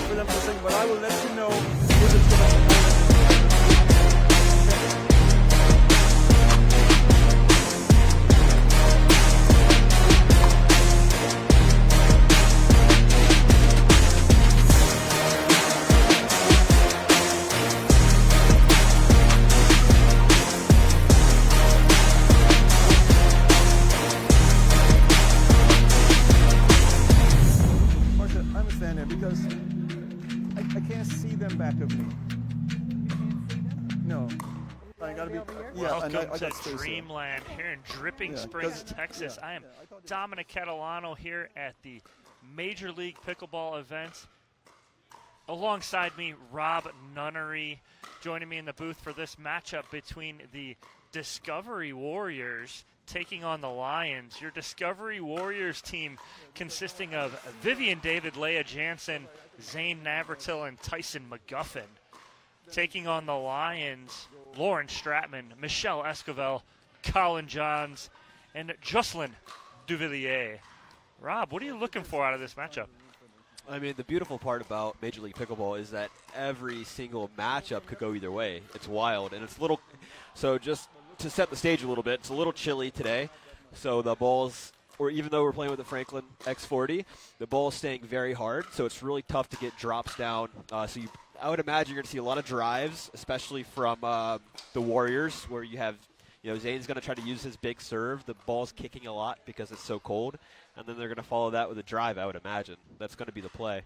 for them to sing, but I will let you know if it's going to. Because I can't see them back of me. No. I gotta be. Yeah, welcome to Dreamland here in Dripping Springs, Texas. I am Dominic Catalano here at the Major League Pickleball event. Alongside me, Rob Nunnery, joining me in the booth for this matchup between the Discovery Warriors taking on the Lions. Your Discovery Warriors team consisting of Vivienne David, Leah Jansen, Zane Navratil, and Tyson McGuffin. Taking on the Lions, Lauren Stratman, Michelle Esquivel, Collin Johns, and Jocelyn Devilliers. Rob, what are you looking for out of this matchup? I mean, the beautiful part about Major League Pickleball is that every single matchup could go either way. It's wild, and it's little. So just to set the stage a little bit, it's a little chilly today. So the balls, or even though we're playing with the Franklin X40, the ball is staying very hard. So it's really tough to get drops down. I would imagine you're going to see a lot of drives, especially from the Warriors, where you have, Zane's going to try to use his big serve. The ball's kicking a lot because it's so cold. And then they're going to follow that with a drive, I would imagine. That's going to be the play.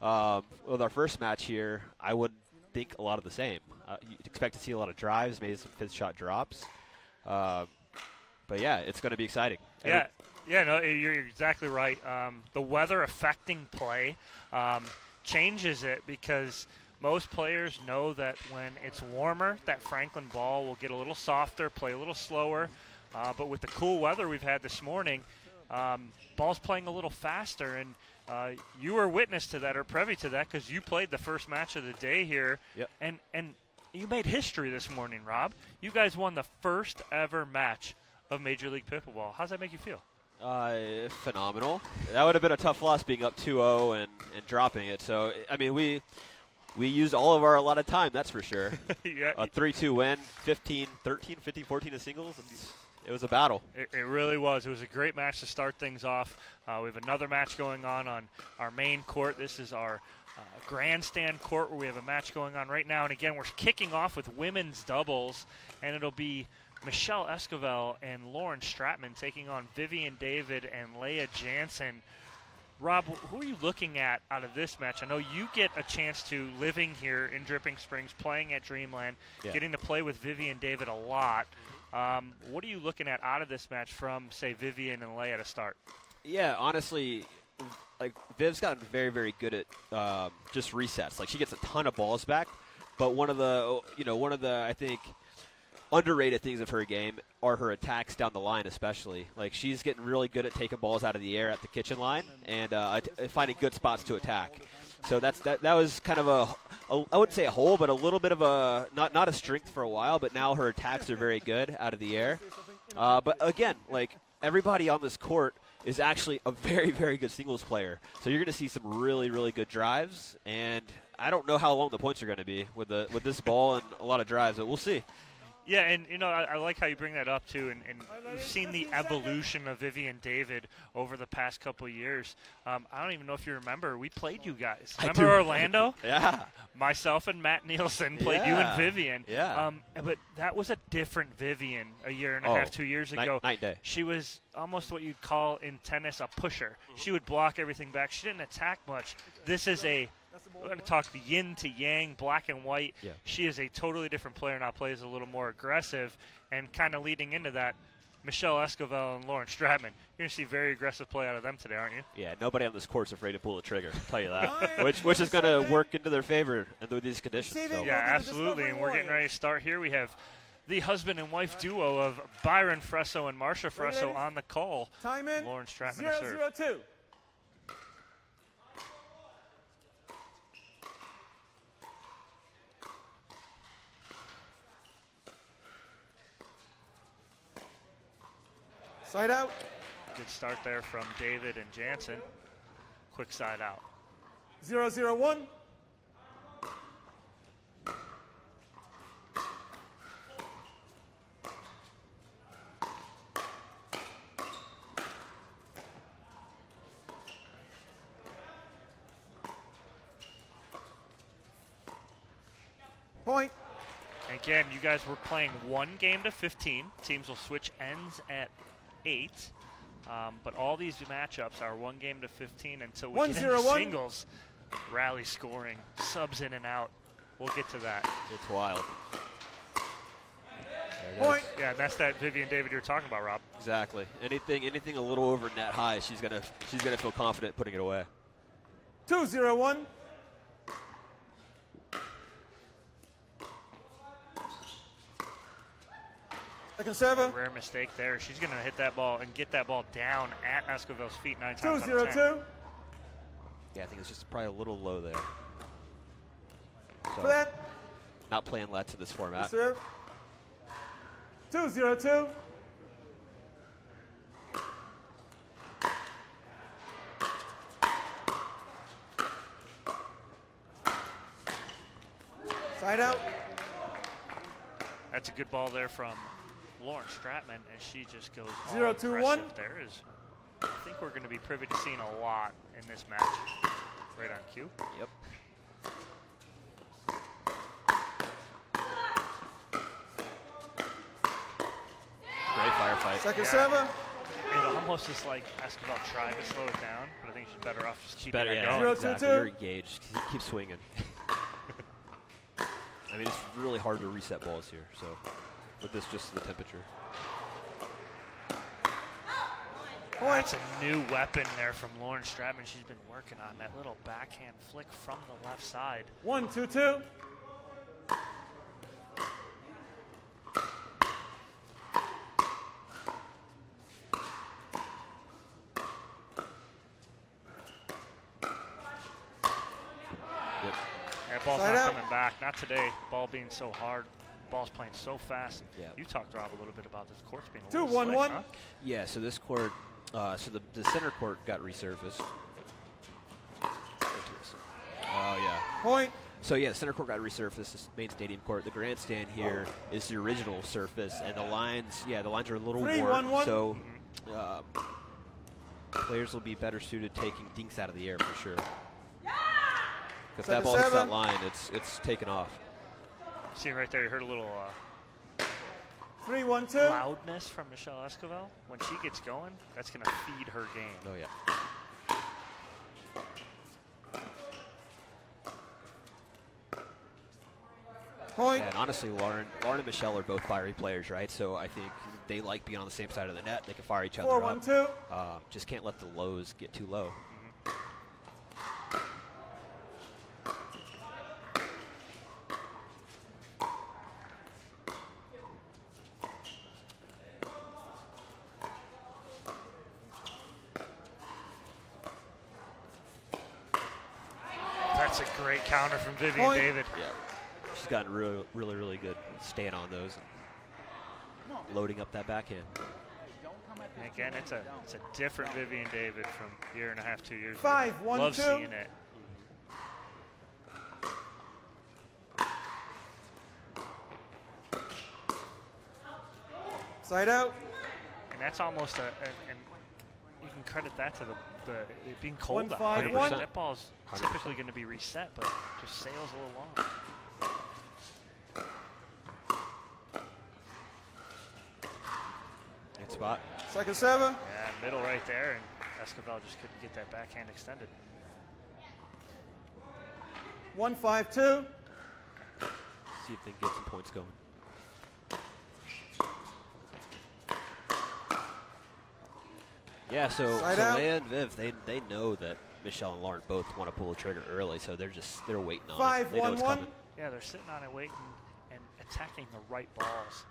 With our first match here, I would think a lot of the same. You'd expect to see a lot of drives, maybe some fifth shot drops. But, yeah, it's going to be exciting. Yeah, no, you're exactly right. The weather affecting play changes it because most players know that when it's warmer, that Franklin ball will get a little softer, play a little slower. But with the cool weather we've had this morning, ball's playing a little faster, and you were witness to that or privy to that because you played the first match of the day here. Yep. And you made history this morning, Rob. You guys won the first ever match of Major League Pickleball. How's that make you feel? Phenomenal. That would have been a tough loss being up 2-0 and dropping it. So, I mean, we used all of our allotted time, that's for sure. Yeah. A 3-2 win, 15-13, 15-14 in singles. It was a battle. It really was. It was a great match to start things off. We have another match going on our main court. This is our grandstand court where we have a match going on right now. And, again, we're kicking off with women's doubles, and it'll be Michelle Esquivel and Lauren Stratman taking on Vivienne David and Leah Jansen. Rob, who are you looking at out of this match? I know you get a chance to living here in Dripping Springs, playing at Dreamland, getting to play with Vivienne David a lot. What are you looking at out of this match from, say, Vivienne and Leah to start? Yeah, honestly, like Viv's gotten very, very good at just resets. Like she gets a ton of balls back, but one of the I think underrated things of her game are her attacks down the line, especially. Like she's getting really good at taking balls out of the air at the kitchen line and finding good spots to attack. So that was kind of I wouldn't say a hole, but a little bit of a not a strength for a while. But now her attacks are very good out of the air. But again, like everybody on this court is actually a very, very good singles player. So you're going to see some really, really good drives. And I don't know how long the points are going to be with this ball and a lot of drives, but we'll see. Yeah, and, I like how you bring that up, too, and we've seen the evolution of Vivienne David over the past couple of years. I don't even know if you remember. We played you guys. Remember Orlando? Yeah. Myself and Matt Nielsen played you and Vivienne. Yeah. But that was a different Vivienne a year and a half, 2 years ago. Night day. She was almost what you'd call in tennis a pusher. She would block everything back. She didn't attack much. This is we're going to talk the yin to yang, black and white. Yeah. She is a totally different player now, plays a little more aggressive, and kind of leading into that, Michelle Esquivel and Lauren Stratman. You're going to see very aggressive play out of them today, aren't you? Yeah, nobody on this court's afraid to pull the trigger, I'll tell you that, which is going to work into their favor under these conditions. So. Yeah, absolutely, and we're getting ready to start here. We have the husband and wife duo of Byron Fresso and Marsha Fresso on the call. Time in. Lauren Stratman to serve. 0-0-2. Side out. Good start there from David and Jansen. Quick side out. 0-0-1. Point. Again, you guys were playing 1 game to 15. Teams will switch ends at 8. But all these matchups are 1 game to 15 until we get into singles. Rally scoring, subs in and out. We'll get to that. It's wild. Point. Yeah, that's that Vivienne David you're talking about, Rob. Exactly. Anything a little over net high, she's gonna feel confident putting it away. 2-0-1. Second server. Rare mistake there. She's going to hit that ball and get that ball down at Esquivel's feet 9 times out of 10. 2-0-2. Yeah, I think it's just probably a little low there. So, For that. not playing lets in this format. Serve. 2-0-2. Side out. That's a good ball there from Lauren Stratman, and she just goes 0-2-1. There is, I think we're going to be privy to seeing a lot in this match. Right on cue. Yep. Great firefight. Second server. It almost is like Esquivel tried to slow it down, but I think she's better off just keeping it Yeah, going. exactly. 0-2-2. You're engaged. Keep swinging. I mean, it's really hard to reset balls here, so with this just the temperature. That's a new weapon there from Lauren Stratman. She's been working on that little backhand flick from the left side. 1-2-2. That ball's Side not out. coming back. Not today. Ball being so hard. Ball's playing so fast. Yeah. You talked, Rob, a little bit about this court's being a little 2-1-1. slick, huh? Yeah, so this court, so the center court got resurfaced. Oh, yeah. Point. So, yeah, the center court got resurfaced, this main stadium court. The grandstand here is the original surface, and the lines are a little 3-1-1. warm, so players will be better suited taking dinks out of the air for sure. If that ball hits that line, it's taken off. See right there, you heard a little 3-1-2. loudness from Michelle Esquivel. When she gets going, that's going to feed her game. Oh, yeah. Point. Yeah, and honestly, Lauren and Michelle are both fiery players, right? So I think they like being on the same side of the net. They can fire each other 4-1-2. up. Just can't let the lows get too low. That's a great counter from Vivienne Point. David. Yeah, she's gotten really good at staying on those and loading up that backhand. And again, it's a different Vivienne David from a year and a half, 2 years ago. 5-1-2. Love seeing it. Side out. And that's almost and you can credit that to it being cold out. 1-5-1. That ball's typically going to be reset, but just sails a little long. Good spot. Second server. Yeah, middle right there, and Esquivel just couldn't get that backhand extended. 1-5-2. See if they can get some points going. Yeah, so Leia and Viv, they know that Michelle and Lauren both want to pull the trigger early, so they're waiting on it. They know it's 5-1-1. coming. Yeah, they're sitting on it waiting and attacking the right balls.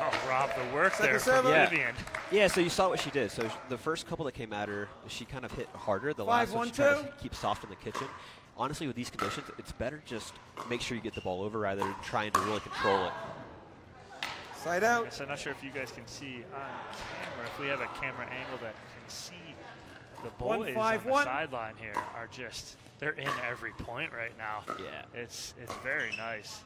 Oh, Rob, the work Second there serve. from Yeah. Vivienne. Yeah, so you saw what she did. So the first couple that came at her, she kind of hit harder. The last one, she tried to 5-1-2. keep soft in the kitchen. Honestly, with these conditions, it's better just make sure you get the ball over rather than trying to really control it. Side out. Yes, I'm not sure if you guys can see on camera, if we have a camera angle that can see the boys on the 1-5-1. sideline here are just, they're in every point right now. Yeah. It's very nice.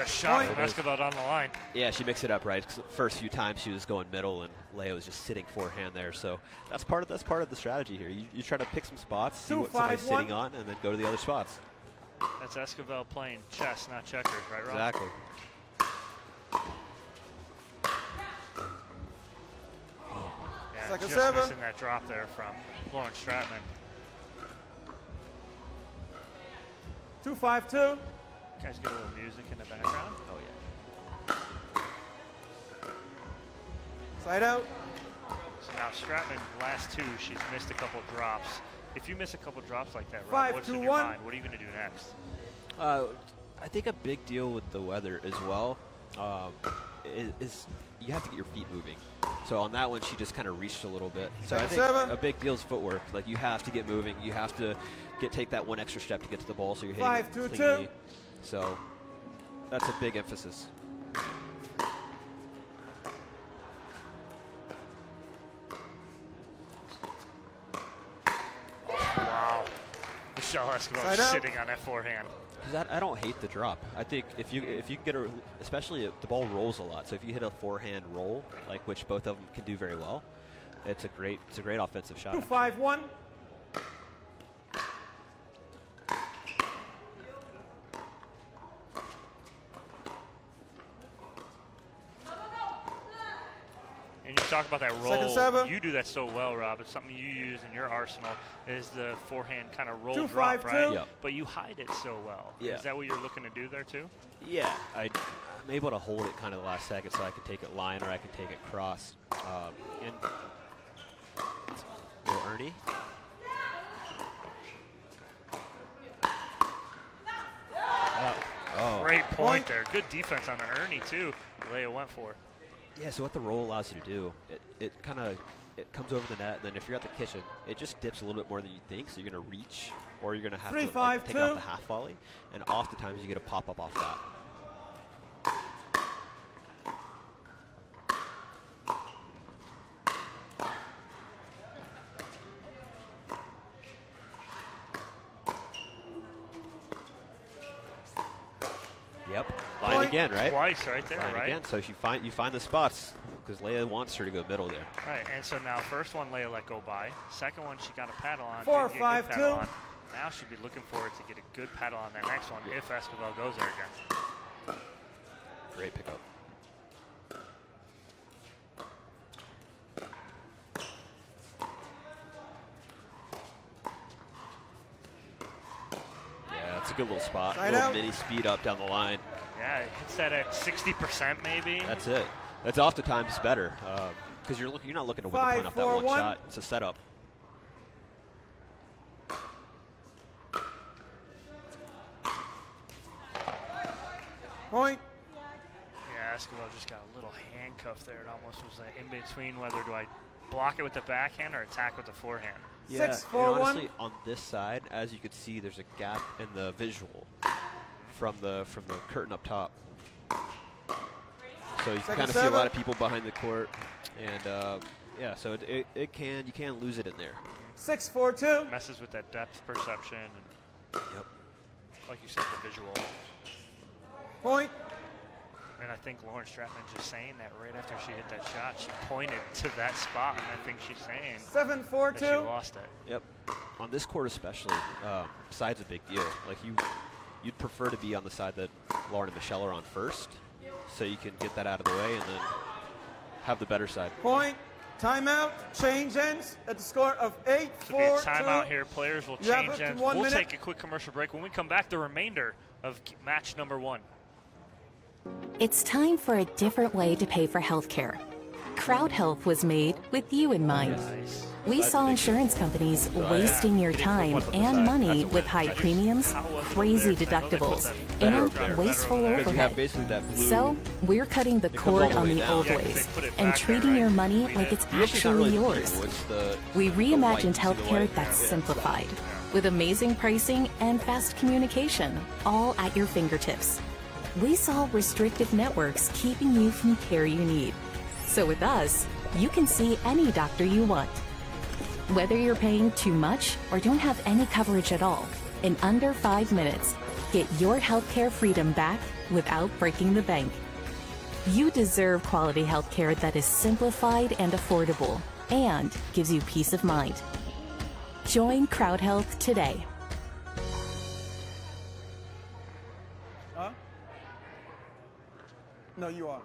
a shot from Esquivel down the line. Yeah, she mixed it up right. 'Cause the first few times she was going middle, and Leia was just sitting forehand there. So that's part of the strategy here. You try to pick some spots, see what somebody's sitting on, and then go to the other spots. That's Esquivel playing chess, not checkers, right, Rob? Exactly. Yeah, Second just server. missing that drop there from Lauren Stratman. 2-5-2. You guys get a little music in the background. Oh yeah. Side out. So now Stratman, last two, she's missed a couple drops. If you miss a couple drops like that, Rob, what's in your mind? What are you going to do next? I think a big deal with the weather as well is you have to get your feet moving. So on that one, she just kind of reached a little bit. So I think a big deal is footwork. Like, you have to get moving. You have to take that one extra step to get to the ball so you're hitting it cleanly. So that's a big emphasis. Wow. Michelle Esquivel sitting on that forehand. Because I don't hate the drop. I think if you can get especially if the ball rolls a lot. So if you hit a forehand roll, like which both of them can do very well, it's a great offensive shot. 2-5-1. And you talk about that roll. You do that so well, Rob. It's something you use in your arsenal is the forehand kind of roll drop, right? Yep. But you hide it so well. Yeah. Is that what you're looking to do there too? Yeah, I'm able to hold it kind of the last second so I can take it line or I can take it cross. And little Ernie. Great point there. Good defense on the Ernie too. Leia went for. Yeah, so what the roll allows you to do, it comes over the net, and then if you're at the kitchen, it just dips a little bit more than you think, so you're going to reach, or you're going to have to take it off the half volley, and oftentimes you get a pop-up off that. Yep, line again, right? Twice right there, line right? Again. So you find the spots because Leia wants her to go middle there. Right, and so now first one Leia let go by. Second one she got a paddle on. 4-5-2. Now she'd be looking forward to get a good paddle on that next one if Esquivel goes there again. Great pickup. Yeah, that's a good little spot. A little mini speed up down the line. Yeah, it hits that at 60% maybe. That's it. That's oftentimes better because you're not looking to win the point off that one shot. It's a setup. Point. Yeah, Esquivel just got a little handcuff there. It almost was in between whether do I block it with the backhand or attack with the forehand. Yeah, 6-4-1. Honestly, on this side, as you can see, there's a gap in the visual from the curtain up top. So you can kind of see a lot of people behind the court, and yeah, so you can lose it in there. 6-4-2. Messes with that depth perception. And yep. Like you said, the visual. Point. And I think Lauren Stratman just saying that right after she hit that shot, she pointed to that spot, and I think she's saying 7-4-2. that she lost it. Yep. On this court especially, side's a big deal. Like you'd prefer to be on the side that Lauren and Michelle are on first, so you can get that out of the way and then have the better side. Point. Timeout. Change ends at the score of 8-4-2. Timeout here. Players will change ends. We'll take a quick commercial break. When we come back, the remainder of match number 1. It's time for a different way to pay for healthcare. Crowd Health was made with you in mind. Nice. We saw insurance companies wasting your time and money with high premiums, crazy deductibles, and wasteful overhead. So we're cutting the cord on the old ways and treating your money like it's actually yours. We reimagined healthcare that's simplified, with amazing pricing and fast communication, all at your fingertips. We solve restrictive networks keeping you from care you need. So with us, you can see any doctor you want. Whether you're paying too much or don't have any coverage at all, in under 5 minutes, Get your healthcare freedom back without breaking the bank. You deserve quality healthcare that is simplified and affordable and gives you peace of mind. Join Crowd Health today. Huh? No, you are.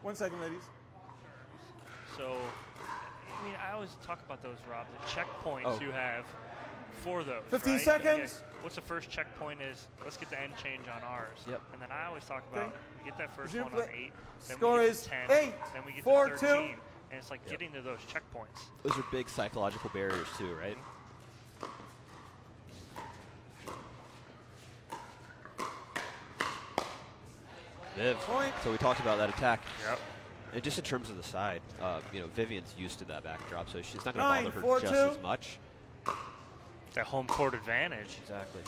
One second, ladies. So, I mean, I always talk about those, Rob, the checkpoints you have for those. 15 right? seconds. What's the first checkpoint is, let's get the end change on ours. Yep. And then I always talk about, we get that first one on 8, then Score we get is to 10, 8, then we get 4, to 2. 13. And it's like getting to those checkpoints. Those are big psychological barriers too, right? Viv. So we talked about that attack. Yep. And just in terms of the side, you know, Vivienne's used to that backdrop, so she's not going to 9, bother her 4, just 2. as much. That home court advantage. Exactly.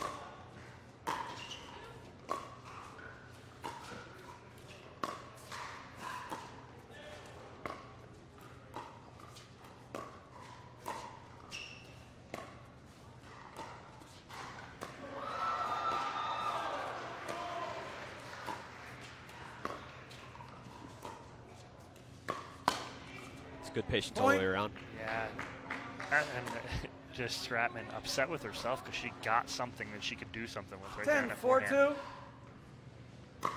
Good patience all the way around. Yeah. And just Stratman upset with herself because she got something that she could do something with right 10, there in that 4, forehand. 2.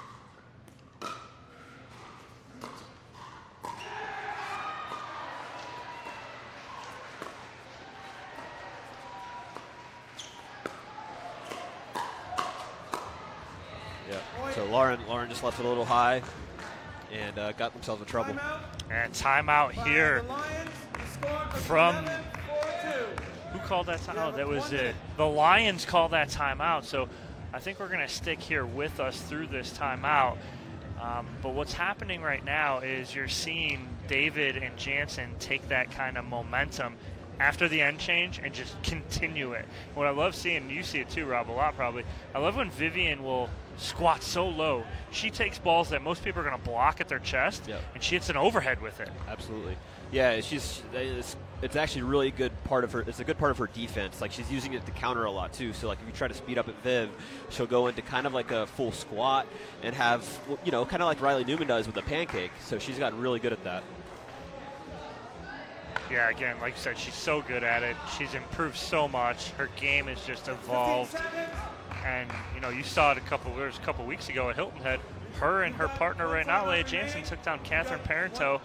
Yeah. So Lauren just left it a little high and got themselves in trouble. And timeout here from who called that timeout? That was it. The Lions called that timeout. So I think we're going to stick here with us through this timeout. But what's happening right now is you're seeing David and Jansen take that kind of momentum after the end change and just continue it. What I love seeing, you see it too, Rob, a lot probably, I love when Vivienne will squat so low. She takes balls that most people are going to block at their chest, and she hits an overhead with it. Absolutely. Yeah, it's actually really good part of her. It's a good part of her defense. Like she's using it to counter a lot too. So like if you try to speed up at Viv, she'll go into kind of like a full squat and have, you know, kind of like Riley Newman does with the pancake. So she's gotten really good at that. Yeah, again, like you said, she's so good at it. She's improved so much. Her game has just evolved. And, you know, you saw it a couple weeks ago at Hilton Head. Her and her partner right now, Leah Jansen, took down Catherine Parenteau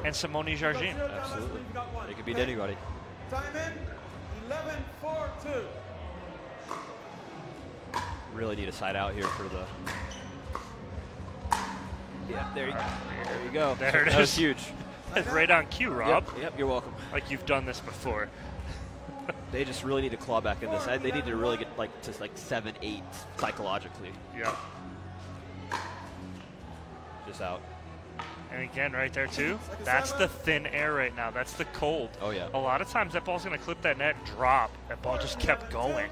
and Simone Jargin. Absolutely. They could beat anybody. Time in, 11-4-2. Really need a side out here for the... Yeah, there you go. There it is. That was huge. That's right on cue, Rob. Yep, you're welcome. Like you've done this before. They just really need to claw back in this. They need to really get to 7-8 psychologically. Yeah. Just out. And again, right there too, that's the thin air right now. That's the cold. Oh, yeah. A lot of times that ball's going to clip that net and drop. That ball just kept going.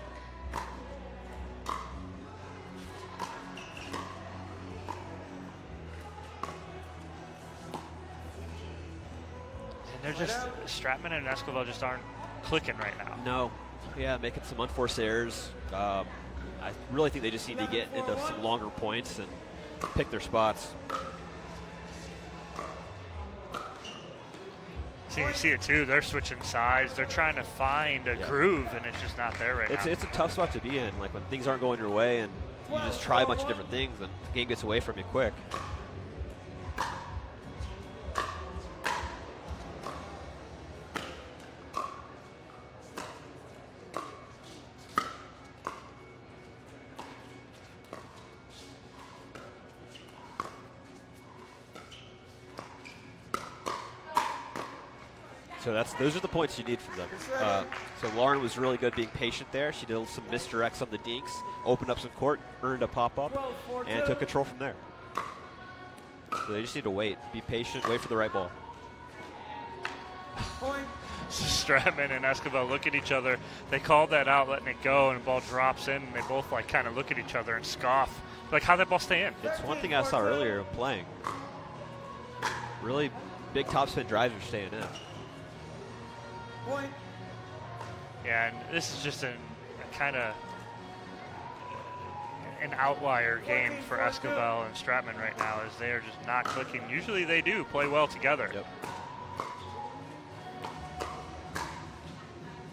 And they're just, Stratman and Esquivel just aren't clicking right now. No. Yeah, making some unforced errors. I really think they just need to get into some longer points and pick their spots. So you see it too. They're switching sides. They're trying to find a groove, and it's just not there right now. It's a tough spot to be in. Like when things aren't going your way, and you just try a bunch of different things, and the game gets away from you quick. So those are the points you need from them. So Lauren was really good being patient there. She did some misdirects on the dinks, opened up some court, earned a pop-up, and took control from there. So they just need to wait. Be patient, wait for the right ball. Stratman and Esquivel look at each other. They called that out, letting it go, and the ball drops in, and they both like kind of look at each other and scoff. Like, how'd that ball stay in? It's one thing I saw earlier playing. Really big topspin drives are staying in. Yeah, and this is just a kind of an outlier game for Esquivel and Stratman right now, as they are just not clicking. Usually they do play well together. Yep.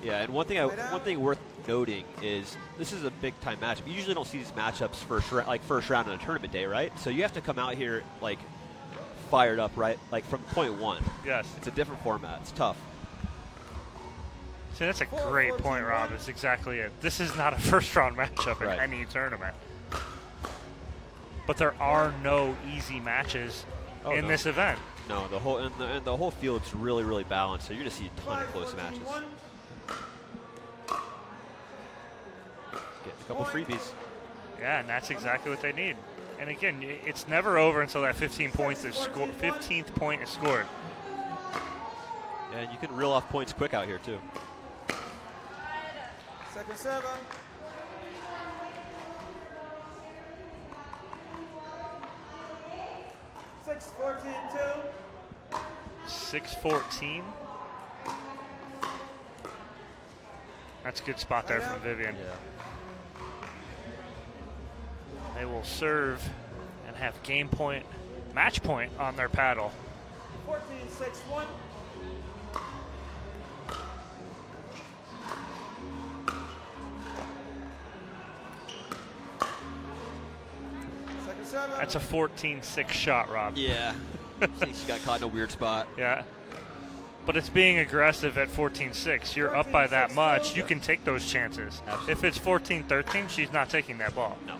Yeah, and one thing worth noting is this is a big time matchup. You usually don't see these matchups first round on a tournament day, right? So you have to come out here like fired up, right? Like from point one. Yes. It's a different format. It's tough. See, that's a great point, Rob. It's exactly it. This is not a first round matchup in any tournament. But there are no easy matches in this event. No, the whole field's really, really balanced. So you're gonna see a ton of close matches. Get a couple freebies. Yeah, and that's exactly what they need. And again, it's never over until that 15th point is scored. Yeah, and you can reel off points quick out here too. Second server. 6-14-2. 6-14. That's a good spot there from Vivienne. Yeah. They will serve and have game point, match point on their paddle. 14-6-1. That's a 14-6 shot, Rob. Yeah. She got caught in a weird spot. Yeah. But it's being aggressive at 14-6. You're up by that much. You can take those chances. Absolutely. If it's 14-13, she's not taking that ball. No.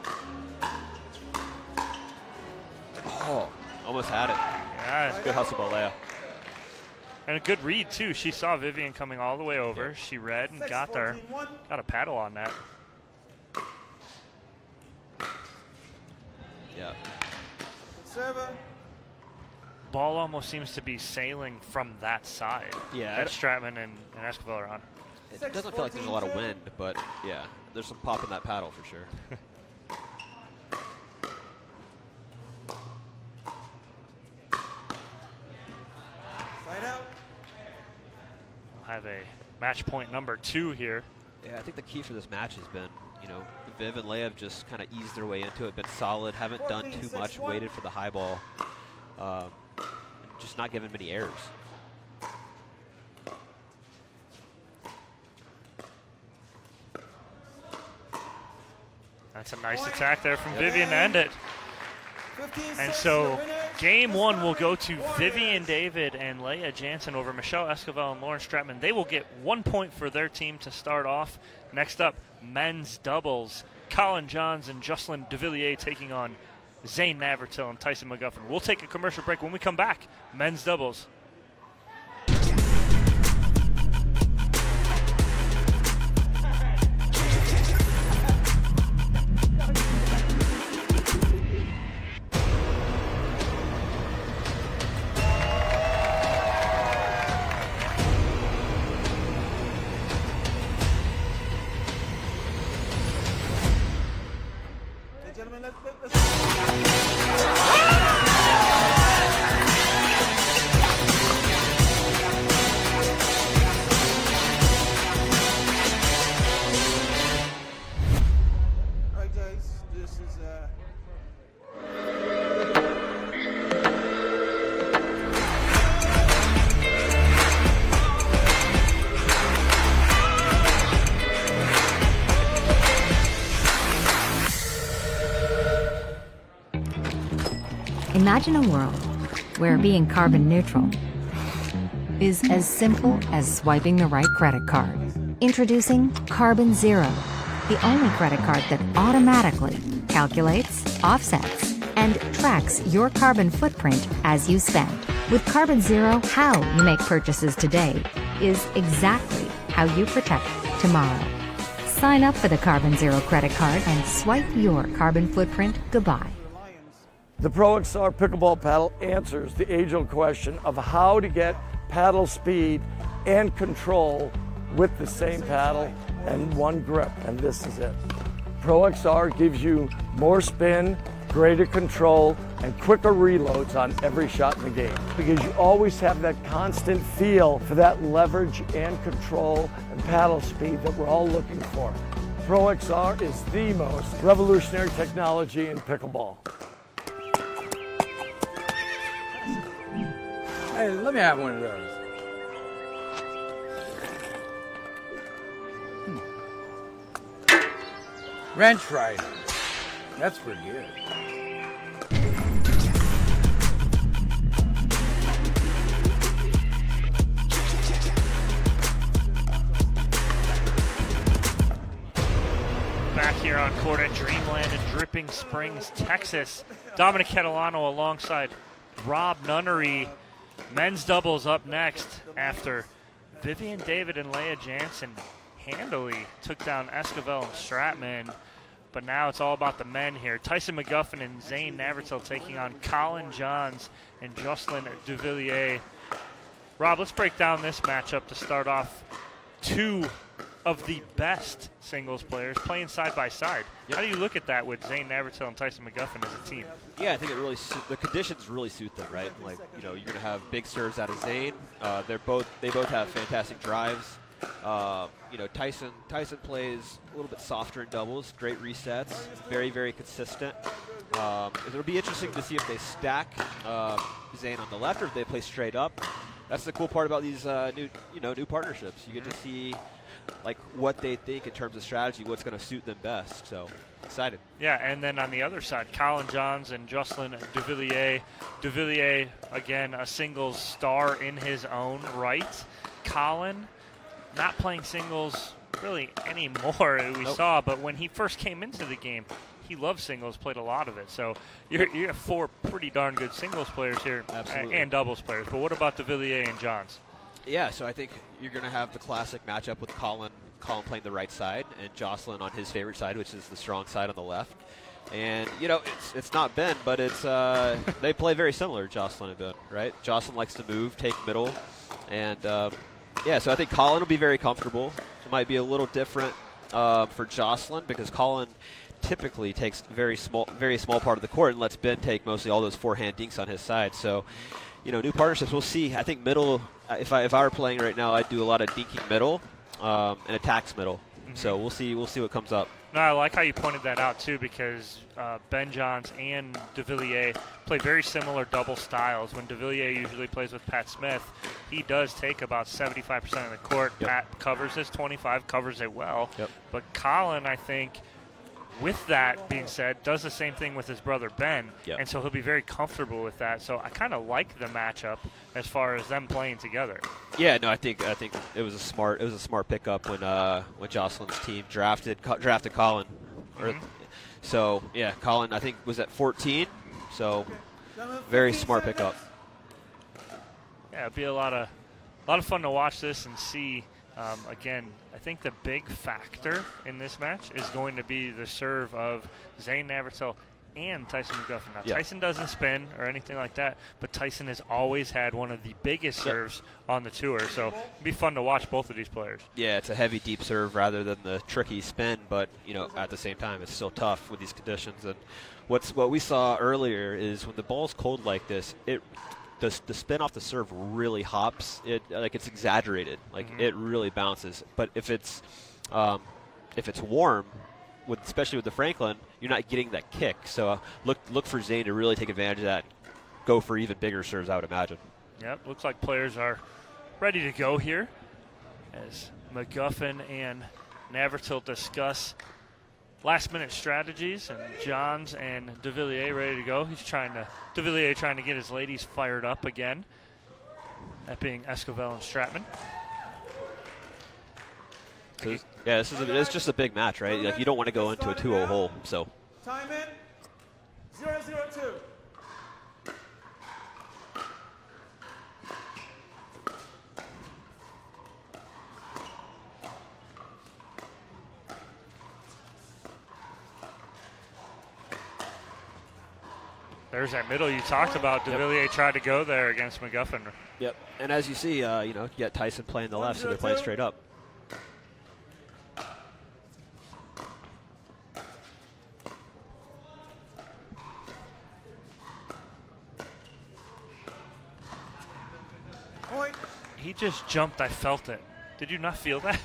Oh, almost had it. Yeah. Good hustle by Leia. And a good read, too. She saw Vivienne coming all the way over. She read and got there. Got a paddle on that. Yeah. Server. Ball almost seems to be sailing from that side. Yeah. That Stratman and Esquivel are on. It doesn't feel like there's a lot of wind, but yeah, there's some pop in that paddle for sure. Side out. We'll have a match point number 2 here. Yeah, I think the key for this match has been, Viv and Leia have just kind of eased their way into it, been solid, haven't done too much, waited for the high ball, just not given many errors. That's a nice attack there from Vivienne to end it. And so game 1 will go to Vivienne David and Leia Jansen over Michelle Esquivel and Lauren Stratman. They will get 1 point for their team to start off. Next up, men's doubles. Collin Johns and Jocelyn Devilliers taking on Zane Navratil and Tyson McGuffin. We'll take a commercial break. When we come back, men's doubles. Imagine a world where being carbon neutral is as simple as swiping the right credit card. Introducing Carbon Zero, the only credit card that automatically calculates, offsets, and tracks your carbon footprint as you spend. With Carbon Zero, how you make purchases today is exactly how you protect tomorrow. Sign up for the Carbon Zero credit card and swipe your carbon footprint goodbye. The Pro XR Pickleball Paddle answers the age-old question of how to get paddle speed and control with the same paddle and one grip, and this is it. Pro XR gives you more spin greater control, and quicker reloads on every shot in the game. Because you always have that constant feel for that leverage and control and paddle speed that we're all looking for. Pro XR is the most revolutionary technology in pickleball. Hey, let me have one of those. Wrench rider. That's pretty good. Back here on court at Dreamland in Dripping Springs, Texas. Dominic Catalano alongside Rob Nunnery. Men's doubles up next after Vivienne David and Leah Jansen handily took down Esquivel and Stratman. But now it's all about the men here. Tyson McGuffin and Zane Navratil taking on Collin Johns and Jocelyn Devilliers. Rob, let's break down this matchup to start off. Two of the best singles players playing side by side. Yep. How do you look at that with Zane Navratil and Tyson McGuffin as a team? Yeah, I think it really the conditions really suit them, right? Like, you know, you're going to have big serves out of Zane. They both have fantastic drives. You know, Tyson plays a little bit softer in doubles, great resets, very, very consistent. It'll be interesting to see if they stack Zane on the left or if they play straight up. That's the cool part about these new partnerships. You get to see like what they think in terms of strategy, what's going to suit them best. So excited. Yeah, and then on the other side, Collin Johns and Jocelyn Devilliers. Devilliers, again, a singles star in his own right. Collin not playing singles really anymore, we saw, but when he first came into the game, he loved singles, played a lot of it. So you have four pretty darn good singles players here. Absolutely. And doubles players. But what about Devilliers and Johns? Yeah, so I think you're going to have the classic matchup with Collin playing the right side and Jocelyn on his favorite side, which is the strong side on the left. And, you know, it's not Ben, but it's they play very similar, Jocelyn and Ben, right? Jocelyn likes to move, take middle. And, yeah, so I think Collin will be very comfortable. It might be a little different for Jocelyn because Collin typically takes very small part of the court and lets Ben take mostly all those forehand dinks on his side. So, you know, new partnerships, we'll see. I think middle, if I were playing right now, I'd do a lot of dinking middle and attacks middle. Mm-hmm. So we'll see what comes up. No, I like how you pointed that out, too, because Ben Johns and Devilliers play very similar double styles. When Devilliers usually plays with Pat Smith, he does take about 75% of the court. Yep. Pat covers his 25, covers it well. Yep. But Collin, I think, with that being said, does the same thing with his brother Ben, yep. And so he'll be very comfortable with that. So I kind of like the matchup as far as them playing together. Yeah, no, I think it was a smart pickup when Jocelyn's team drafted Collin. Mm-hmm. So yeah, Collin I think was at 14. So very smart pickup. Yeah, it'd be a lot of fun to watch this and see. Again, I think the big factor in this match is going to be the serve of Zane Navratil and Tyson McGuffin. Now, Tyson doesn't spin or anything like that, but Tyson has always had one of the biggest serves on the tour, so it'd be fun to watch both of these players. Yeah, it's a heavy, deep serve rather than the tricky spin, but, you know, at the same time, it's still tough with these conditions. And what we saw earlier is when the ball's cold like this, the spin off the serve really hops. It's exaggerated. It really bounces. But if it's warm, especially with the Franklin, you're not getting that kick. So look for Zane to really take advantage of that. Go for even bigger serves, I would imagine. Yep, looks like players are ready to go here as McGuffin and Navratil discuss last-minute strategies, and Johns and Devilliers ready to go. Devilliers trying to get his ladies fired up again, that being Esquivel and Stratman. So, yeah, it's just a big match, right? Like, you don't want to go into a 2-0 hole. So. Time in, 0-0-2. There's that middle you talked about. Devilliers tried to go there against McGuffin. Yep. And as you see, you got Tyson playing the left, so they're playing straight up. He just jumped. I felt it. Did you not feel that?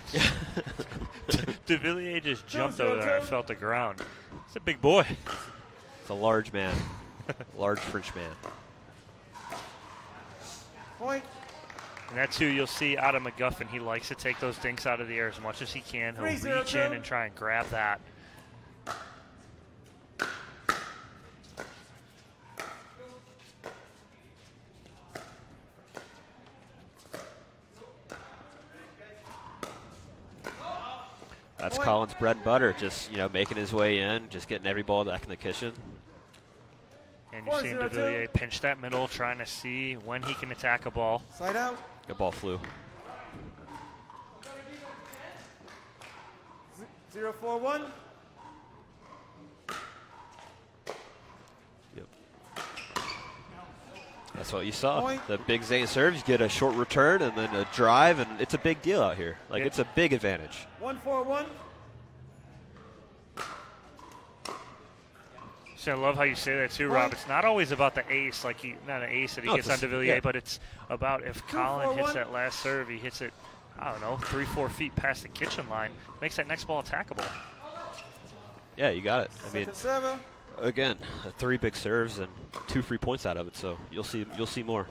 Devilliers just jumped over there. I felt the ground. It's a big boy. It's a large man. Large French man. And that's who you'll see out of McGuffin. He likes to take those dinks out of the air as much as he can. He'll reach in and try and grab that. That's Collin's bread and butter, just making his way in, just getting every ball back in the kitchen. And you're seeing Devilliers pinch that middle, trying to see when he can attack a ball. Side out. Good ball flew. 0-4-1. Yep. That's what you saw. The big Zane serves, you get a short return and then a drive, and it's a big deal out here. It's a big advantage. 1-4-1. So I love how you say that too, Rob. It's not always about the ace, not an ace that he gets on Devilliers, but it's about if Collin hits that last serve, he hits it, I don't know, 3-4 feet past the kitchen line, makes that next ball attackable. Yeah, you got it. I mean, again, 3 big serves and 2 free points out of it, so you'll see more.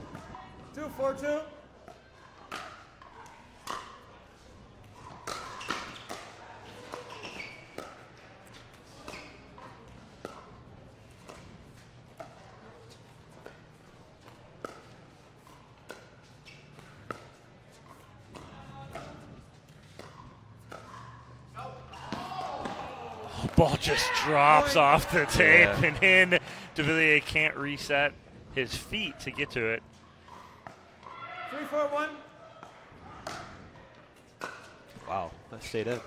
2-4-2. Ball just drops off the tape and in. Devilliers can't reset his feet to get to it. 3-4-1. Wow, that stayed in.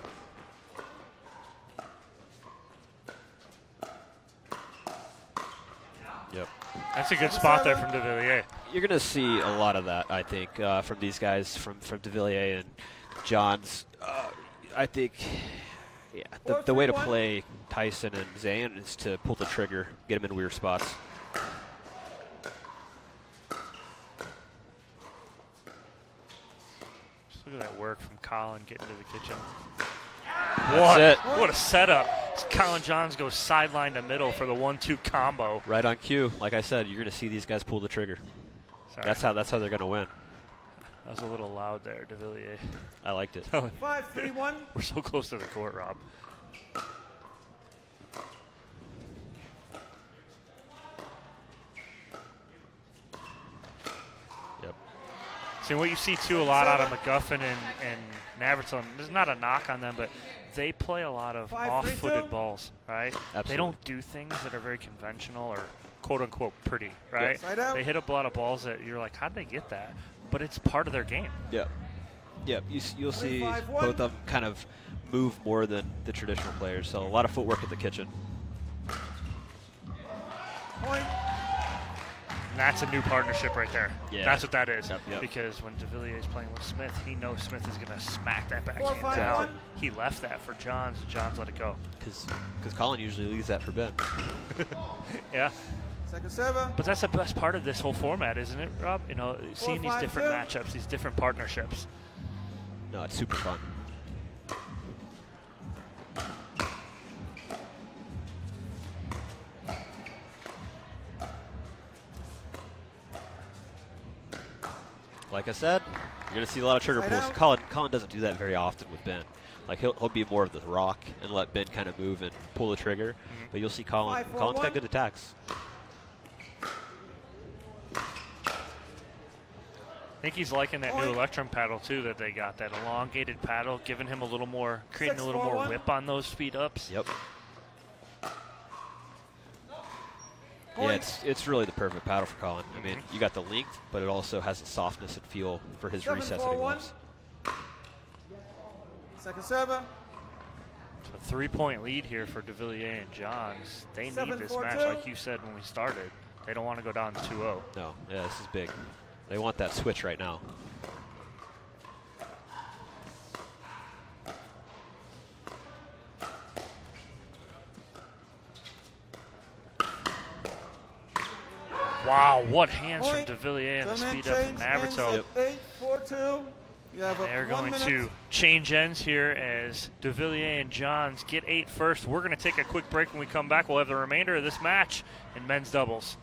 Yep. That's a good spot there from Devilliers. You're going to see a lot of that, I think, from these guys, from Devilliers and Johns. I think... Yeah, the way to play Tyson and Zane is to pull the trigger, get him in weird spots. Just look at that work from Collin getting to the kitchen. What a setup. Collin Johns goes sideline to middle for the 1-2 combo. Right on cue. Like I said, you're going to see these guys pull the trigger. Sorry. That's how they're going to win. That was a little loud there, Devilliers. I liked it. 5-3-1. We're so close to the court, Rob. Yep. See, what you see, too, a lot out of McGuffin and Navratil, there's not a knock on them, but they play a lot of off-footed balls, right? Absolutely. They don't do things that are very conventional or quote-unquote pretty, right? Yep. They hit up a lot of balls that you're like, how'd they get that? But it's part of their game. Yeah. Yeah, you'll see both of them kind of move more than the traditional players, so a lot of footwork at the kitchen. Point. And that's a new partnership right there. Yeah. That's what that is. Yep. Because when Devilliers is playing with Smith, he knows Smith is going to smack that backhand 4-5-1. down. He left that for Johns, and Johns let it go. Because Collin usually leaves that for Ben. Yeah. Second server. But that's the best part of this whole format, isn't it, Rob? Seeing these different 4-5-2. matchups, these different partnerships. No, it's super fun. Like I said, you're going to see a lot of trigger pulls. Collin doesn't do that very often with Ben. Like he'll be more of the rock and let Ben kind of move and pull the trigger. But you'll see Collin. Collin's got good attacks. I think he's liking that new Electrum paddle too that they got, that elongated paddle, giving him a little more, creating a little more whip on those speed ups. Yep. Yeah, it's really the perfect paddle for Collin. I mean, you got the length, but it also has the softness and feel for his resets that he loves. Second server. A 3-point lead here for Devilliers and Johns. They need this 7-4-2. match, like you said when we started. They don't want to go down to 2-0. No, yeah, this is big. They want that switch right now. Wow, what hands from Devilliers and the speed up from Navratil. They're going to change ends here as Devilliers and Johns get 8 first. We're going to take a quick break. When we come back, we'll have the remainder of this match in men's doubles.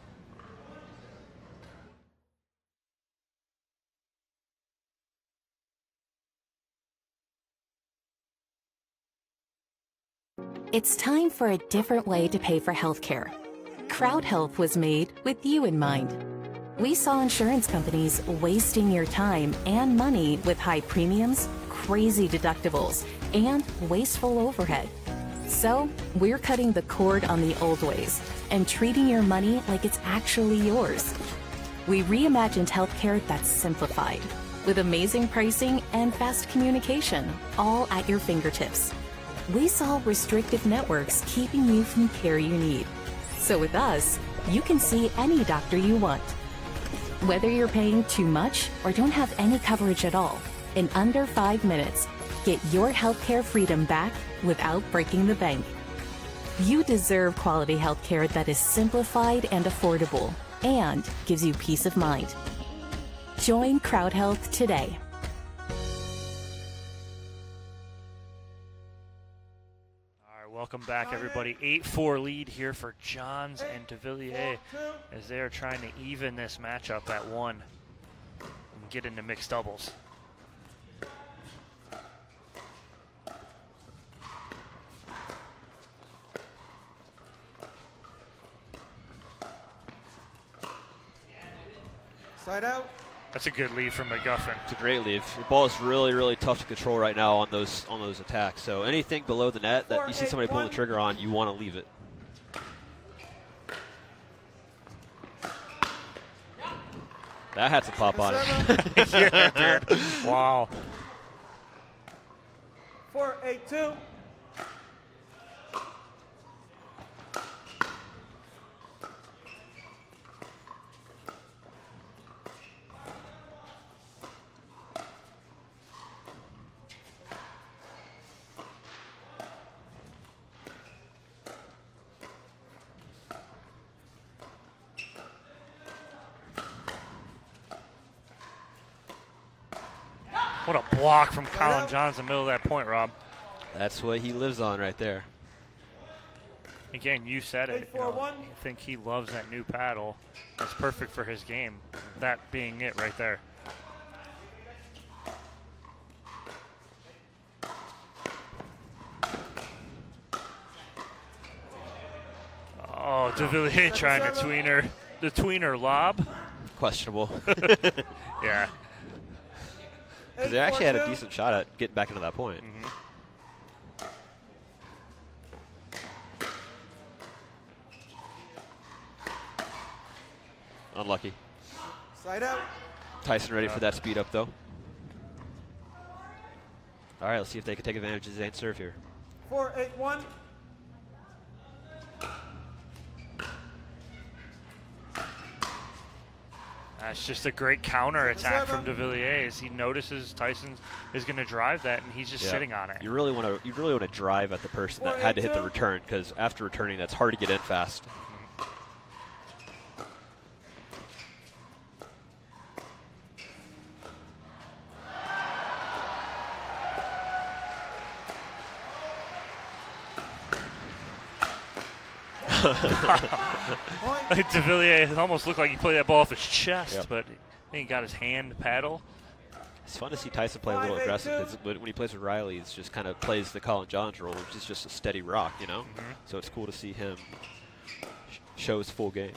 It's time for a different way to pay for healthcare. Crowd Health was made with you in mind. We saw insurance companies wasting your time and money with high premiums, crazy deductibles, and wasteful overhead. So we're cutting the cord on the old ways and treating your money like it's actually yours. We reimagined healthcare that's simplified, with amazing pricing and fast communication, all at your fingertips. We solve restrictive networks keeping you from care you need. So with us, you can see any doctor you want. Whether you're paying too much or don't have any coverage at all, in under 5 minutes, get your healthcare freedom back without breaking the bank. You deserve quality healthcare that is simplified and affordable and gives you peace of mind. Join Crowd Health today. Welcome back, everybody. 8-4 lead here for Johns and Devilliers as they are trying to even this matchup at 1 and get into mixed doubles. Side out. That's a good lead from McGuffin. It's a great lead. The ball is really, really tough to control right now on those attacks. So anything below the net that you see somebody pulling the trigger on, you want to leave it. That had some pop on it. Yeah, dude. Wow. 4-8-2. What a block from Collin Johns in the middle of that point, Rob. That's what he lives on right there. Again, you said it. You know, I think he loves that new paddle. It's perfect for his game. That being it right there. Oh, Devilliers trying to tweener. The tweener lob. Questionable. Yeah. Because they actually had a decent shot at getting back into that point. Unlucky. Side out. Tyson ready for that speed up, though. All right, let's see if they can take advantage of Zane's serve here. 4-8-1. That's just a great counter attack from Devilliers. He notices Tyson is going to drive that, and he's just sitting on it. You really want to drive at the person that had to hit the return, because after returning, that's hard to get in fast. Devilliers almost looked like he played that ball off his chest, but then he got his hand paddle. It's fun to see Tyson play a little aggressive, because when he plays with Riley, it's just kind of plays the Collin Johns role, which is just a steady rock, you know? So it's cool to see him show his full game.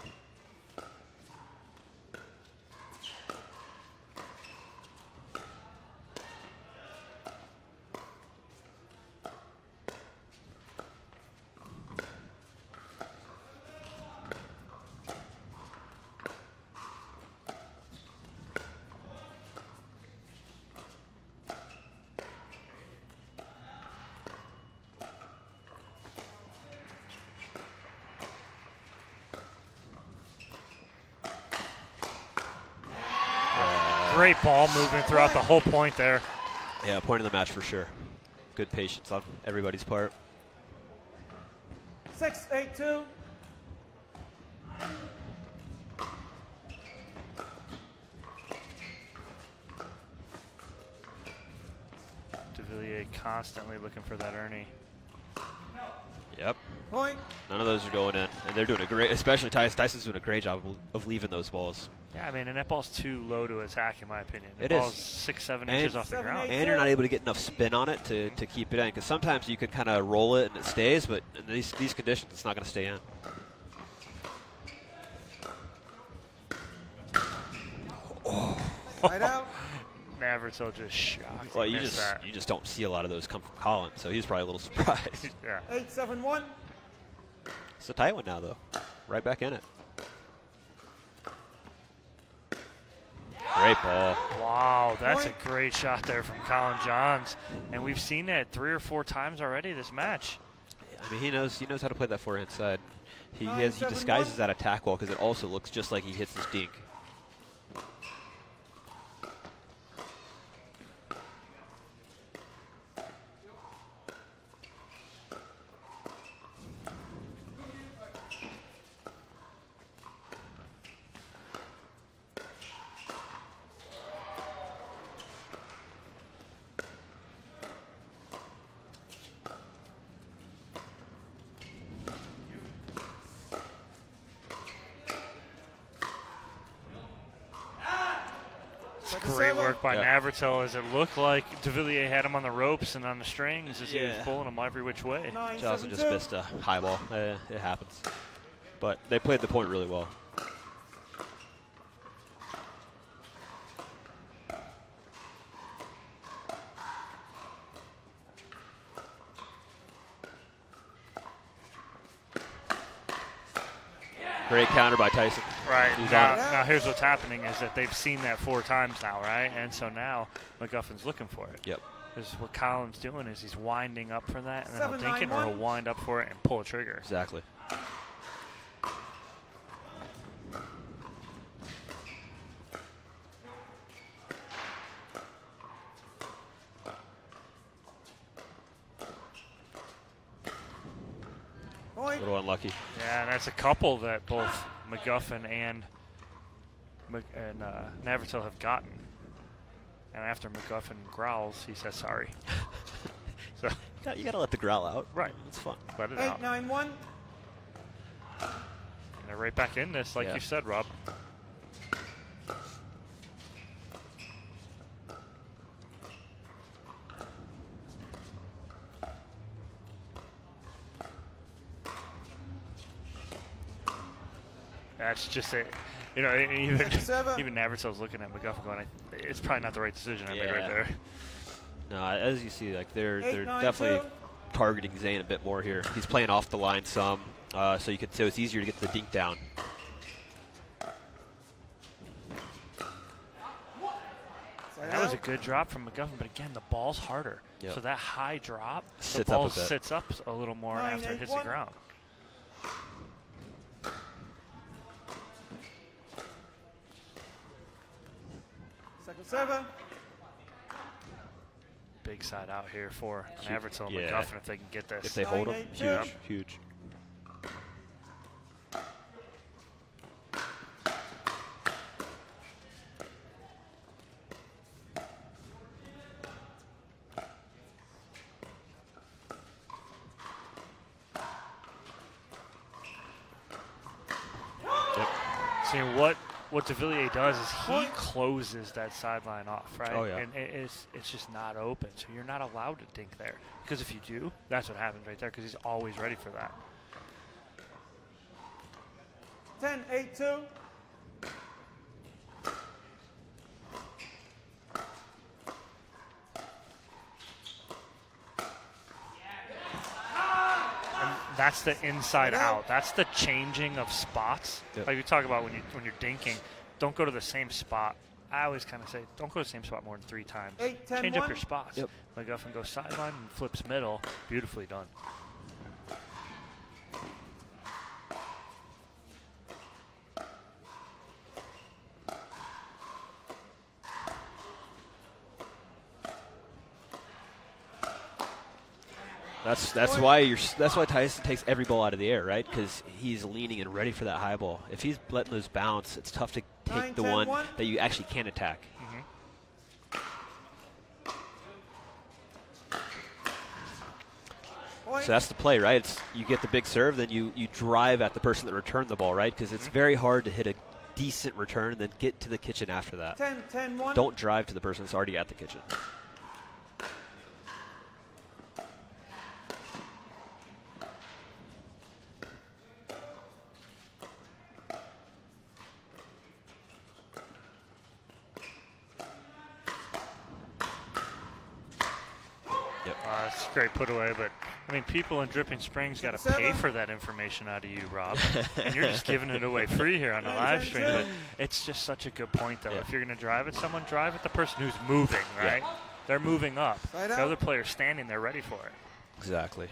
Great ball movement throughout the whole point there. Yeah, point of the match for sure. Good patience on everybody's part. 6-8-2. Devilliers constantly looking for that Ernie. Yep. Point. None of those are going in, and they're doing a great, especially Tyson. Tyson's doing a great job of leaving those balls. Yeah, I mean, and that ball's too low to attack, in my opinion. The It ball's is. 6-7 inches off the ground. And you're not able to get enough spin on it to keep it in, because sometimes you could kind of roll it and it stays, but in these conditions, it's not going to stay in. Right out. Navratil just shocked. Well, He you missed that. just don't see a lot of those come from Collin, so he's probably a little surprised. Yeah. 8-7-1. It's a tight one now, though. Right back in it. Great ball. Wow, that's a great shot there from Collin Johns, and we've seen that 3 or 4 times already this match. I mean, he knows how to play that forehand side. He disguises that attack ball because it also looks just like he hits his dink. Great work by Navratil, as it looked like Devilliers had him on the ropes and on the strings as he was pulling him every which way. Jansen just missed a high ball. It happens. But they played the point really well. Great counter by Tyson. Right. Now here's what's happening is that they've seen that 4 times now, right? And so now McGuffin's looking for it. Yep. Because what Collin's doing is he's winding up for that, and then he'll dink it, or 7-9-1. he'll wind up for it and pull a trigger. Exactly. A little unlucky. Yeah, and that's a couple that both McGuffin and Navratil have gotten. And after McGuffin growls, he says sorry. So You gotta let the growl out. right, It's fun. let it out. 8-9-1. And they're right back in this, like you said, Rob. That's just it. You know, even Navratil's looking at McGuffin going, it's probably not the right decision I made right there. No, as you see, like they're 8-9-2. definitely targeting Zane a bit more here. He's playing off the line some, so it's easier to get the dink down. That was a good drop from McGuffin, but again, the ball's harder. Yep. So that high drop, the Sits ball up a bit. sits up a little more after it hits the 9-8-1. ground. Second server. Big side out here for Navratil and Yeah. McGuffin if they can get this. If they hold him, 9-8-2. huge. Seeing what Devilliers does is he closes that sideline off, right? Oh, yeah. And it's just not open, so you're not allowed to dink there. Because if you do, that's what happens right there, because he's always ready for that. 10-8-2. That's the inside out. That's the changing of spots. Yep. Like we talk about when you're dinking, don't go to the same spot. I always kind of say, don't go to the same spot more than 3 times. 8-10-1. Change up your spots. Yep. McGuffin goes sideline and flips middle. Beautifully done. That's why Tyson takes every ball out of the air, right? Because he's leaning and ready for that high ball. If he's letting those bounce, it's tough to take the one 9-10-1. that you actually can attack. So that's the play, right? It's, you get the big serve, then you drive at the person that returned the ball, right? Because it's very hard to hit a decent return and then get to the kitchen after that. 10-1. Don't drive to the person that's already at the kitchen. That's a great put away, but I mean, people in Dripping Springs got to pay for that information out of you, Rob, and you're just giving it away free here on the live stream. But it's just such a good point, though. If you're going to drive at someone, drive at the person who's moving, right? They're moving up. The other player's standing there ready for it. Exactly.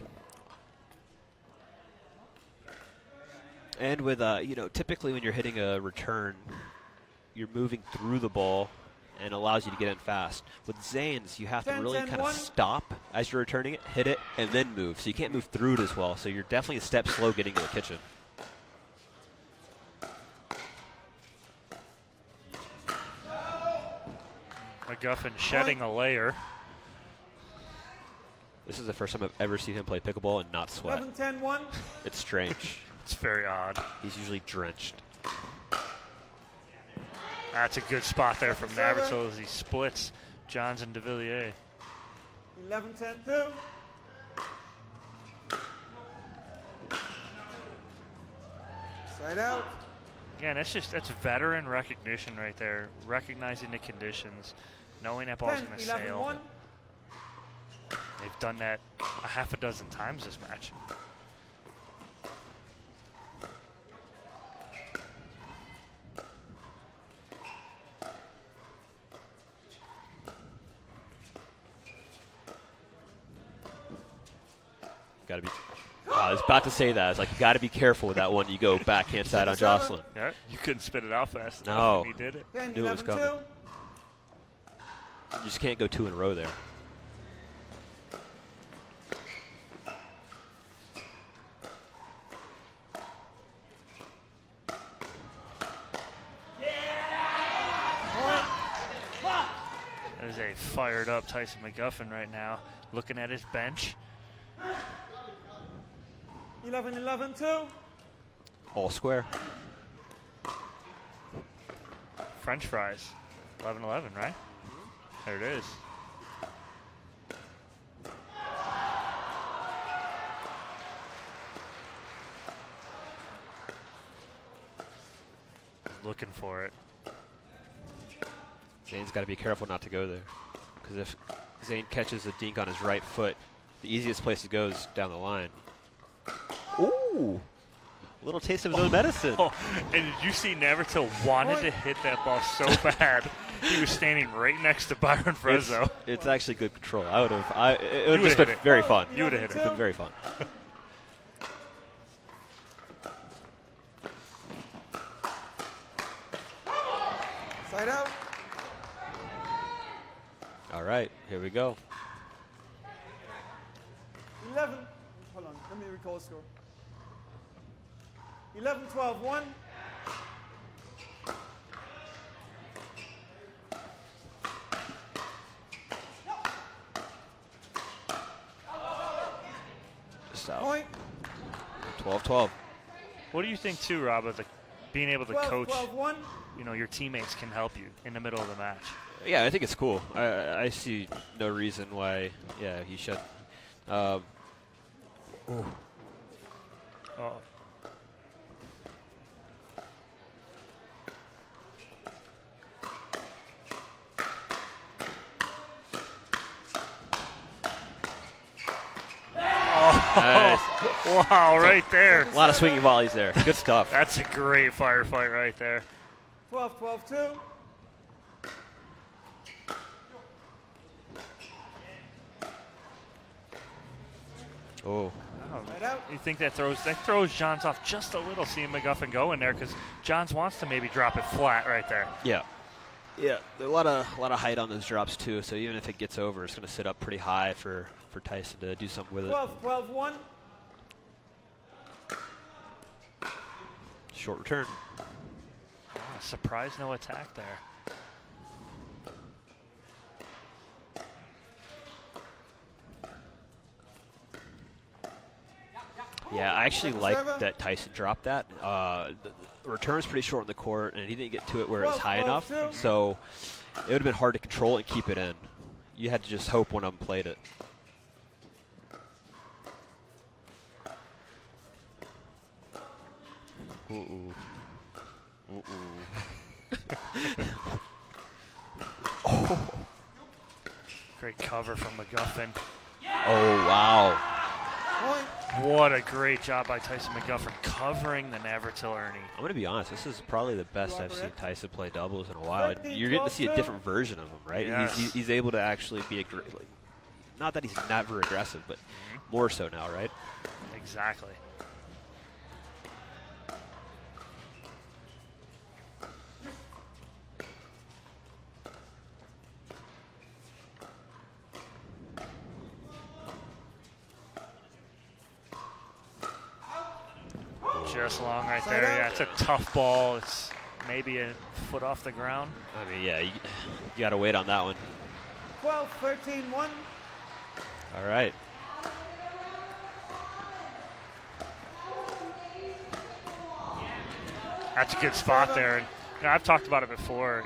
And with typically when you're hitting a return, you're moving through the ball and allows you to get in fast. With Zane's, you have to really kind of stop as you're returning it, hit it, and then move. So you can't move through it as well. So you're definitely a step slow getting to the kitchen. McGuffin shedding a layer. This is the first time I've ever seen him play pickleball and not sweat. 11-10-1. It's strange. It's very odd. He's usually drenched. That's a good spot there from Navratil as he splits Jansen and Devilliers. 11-10-2. Side out. Again, that's veteran recognition right there. Recognizing the conditions, knowing that ball's going to sail. They've done that a half a dozen times this match. Got to be. I was about to say that. I was like, you got to be careful with that one. You go backhand side on Jocelyn. Yeah, you couldn't spit it out fast enough. No. He did it. Knew it was coming. You just can't go two in a row there. There's a fired up Tyson McGuffin right now, looking at his bench. 11-11-2. All square. French fries. 11-11, right? There it is. Looking for it. Zane's got to be careful not to go there. Because if Zane catches a dink on his right foot, the easiest place to go is down the line. Ooh. A little taste of his own medicine. Oh, and did you see Navratil wanted to hit that ball so bad? He was standing right next to Byron Frezzo. It's actually good control. It would have just been very fun. You would have hit it. It's been very fun. Side out. All right, here we go. 11. Hold on, let me recall the score. 11-12-1. Just out. Point. 12-12. What do you think, too, Rob, of being able to coach, 12-1. your teammates can help you in the middle of the match? Yeah, I think it's cool. I see no reason why, he should. Oh. Nice. Wow, right there. A lot of swinging volleys there. Good stuff. That's a great firefight right there. 12-12-2. Oh. Right out. You think that throws Johns off just a little, seeing McGuffin go in there, because Johns wants to maybe drop it flat right there. Yeah. Yeah, there's a lot of height on those drops too, so even if it gets over, it's going to sit up pretty high for Tyson to do something with it. 12-12-1. Short return. Surprise, no attack there. Yeah, I actually like that Tyson dropped that. The return's pretty short on the court, and he didn't get to it where it was high enough, so it would have been hard to control and keep it in. You had to just hope one of them played it. Ooh. Oh. Great cover from McGuffin. Oh, wow. What a great job by Tyson McGuffin covering the Navratil Ernie. I'm going to be honest, this is probably the best I've seen Tyson play doubles in a while. You're getting to see a different version of him, right? Yes. He's able to actually be not that he's never aggressive, but more so now, right? Exactly. Just long right there. Yeah, it's a tough ball. It's maybe a foot off the ground. I mean, yeah, you got to wait on that one. 12-13-1. All right. That's a good spot there. And, I've talked about it before.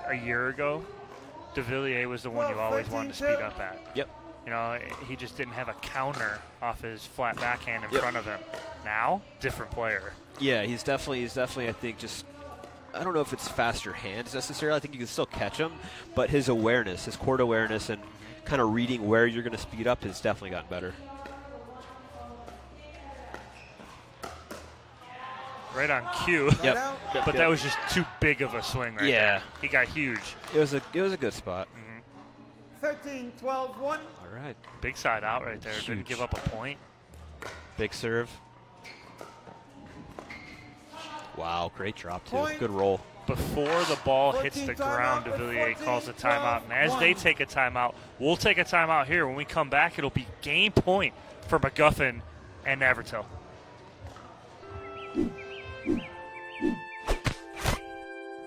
A year ago, Devilliers was the one you always wanted to speed up at. Yep. He just didn't have a counter off his flat backhand in front of him. Now, different player. Yeah, he's definitely, I think, just, I don't know if it's faster hands necessarily. I think you can still catch him, but his awareness, his court awareness, and kind of reading where you're going to speed up has definitely gotten better. Right on cue. Yep. But that was just too big of a swing right there. He got huge. It was a good spot. 13-12-1. All right. Big side out right there. Huge. Didn't give up a point. Big serve. Wow, great drop too. Good roll. Before the ball hits the ground, Devilliers calls a timeout. And as they take a timeout, we'll take a timeout here. When we come back, it'll be game point for McGuffin and Navratil.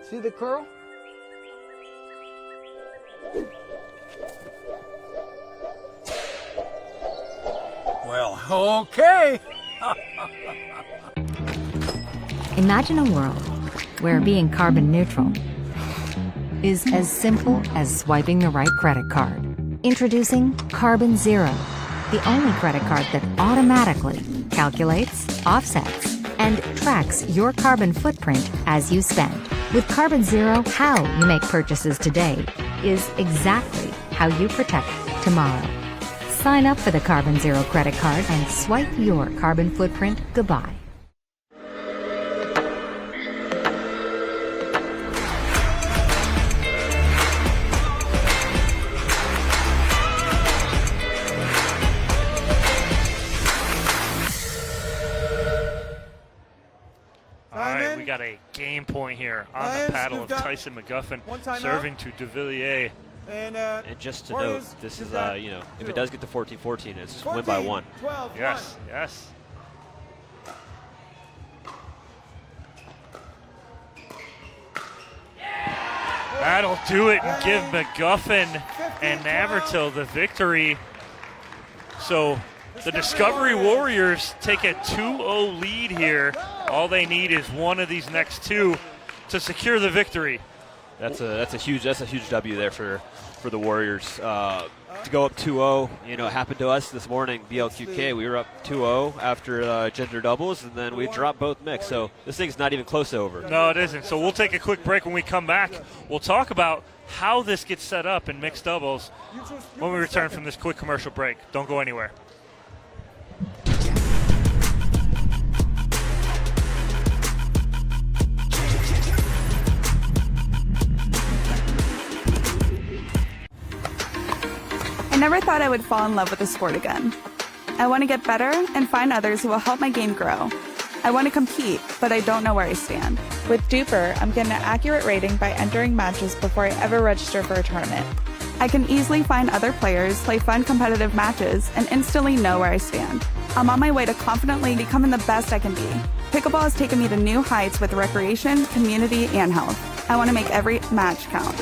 See the curl? Well, okay. Imagine a world where being carbon neutral is as simple as swiping the right credit card. Introducing Carbon Zero, the only credit card that automatically calculates, offsets, and tracks your carbon footprint as you spend. With Carbon Zero, how you make purchases today is exactly how you protect tomorrow. Sign up for the Carbon Zero credit card and swipe your carbon footprint goodbye. We got a game point here on the paddle of Tyson McGuffin serving to Devilliers. And just to note, this is, if it does get to 14-14, it's just win by one. Yes, yes. That'll do it and give McGuffin and Navratil the victory. So the Discovery Warriors take a 2-0 lead here. All they need is one of these next two to secure the victory. That's a huge W there for the Warriors. To go up 2-0, it happened to us this morning, BLQK. We were up 2-0 after gender doubles, and then we dropped both mixed. So this thing's not even close to over. No, it isn't. So we'll take a quick break. When we come back, we'll talk about how this gets set up in mixed doubles when we return from this quick commercial break. Don't go anywhere. I never thought I would fall in love with the sport again. I want to get better and find others who will help my game grow. I want to compete, but I don't know where I stand. With Duper, I'm getting an accurate rating by entering matches before I ever register for a tournament. I can easily find other players, play fun competitive matches, and instantly know where I stand. I'm on my way to confidently becoming the best I can be. Pickleball has taken me to new heights with recreation, community, and health. I want to make every match count.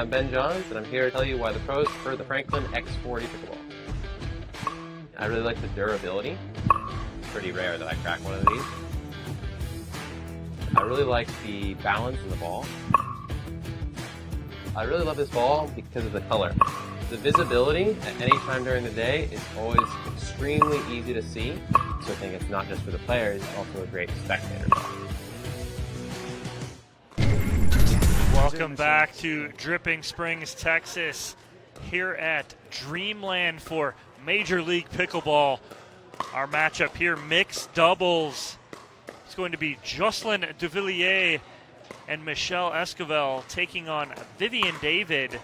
I'm Ben Johns, and I'm here to tell you why the pros prefer the Franklin X40 Pickleball. I really like the durability. It's pretty rare that I crack one of these. I really like the balance in the ball. I really love this ball because of the color. The visibility at any time during the day is always extremely easy to see, so I think it's not just for the players, it's also a great spectator ball. Welcome back to Dripping Springs, Texas, here at Dreamland for Major League Pickleball. Our matchup here, mixed doubles. It's going to be Jocelyn Devilliers and Michelle Esquivel taking on Vivienne David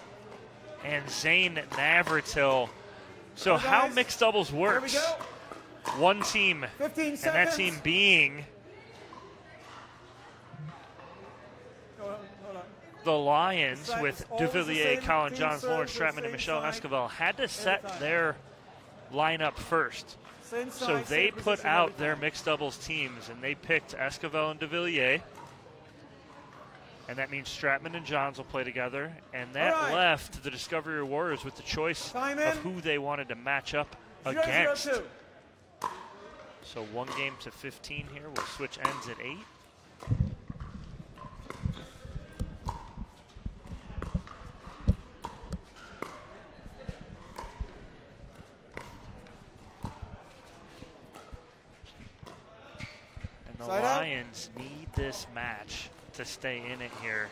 and Zane Navratil. So how mixed doubles works? One team, and that team being the Lions with Devilliers, Collin, Johns, Lawrence, Stratman, and Michelle Esquivel, had to set their lineup first. So they put out their mixed doubles teams, and they picked Esquivel and Devilliers. And that means Stratman and Johns will play together. And that left the Discovery Warriors with the choice of who they wanted to match up against. So 1 game to 15 here. We'll switch ends at 8. And the Lions need this match to stay in it here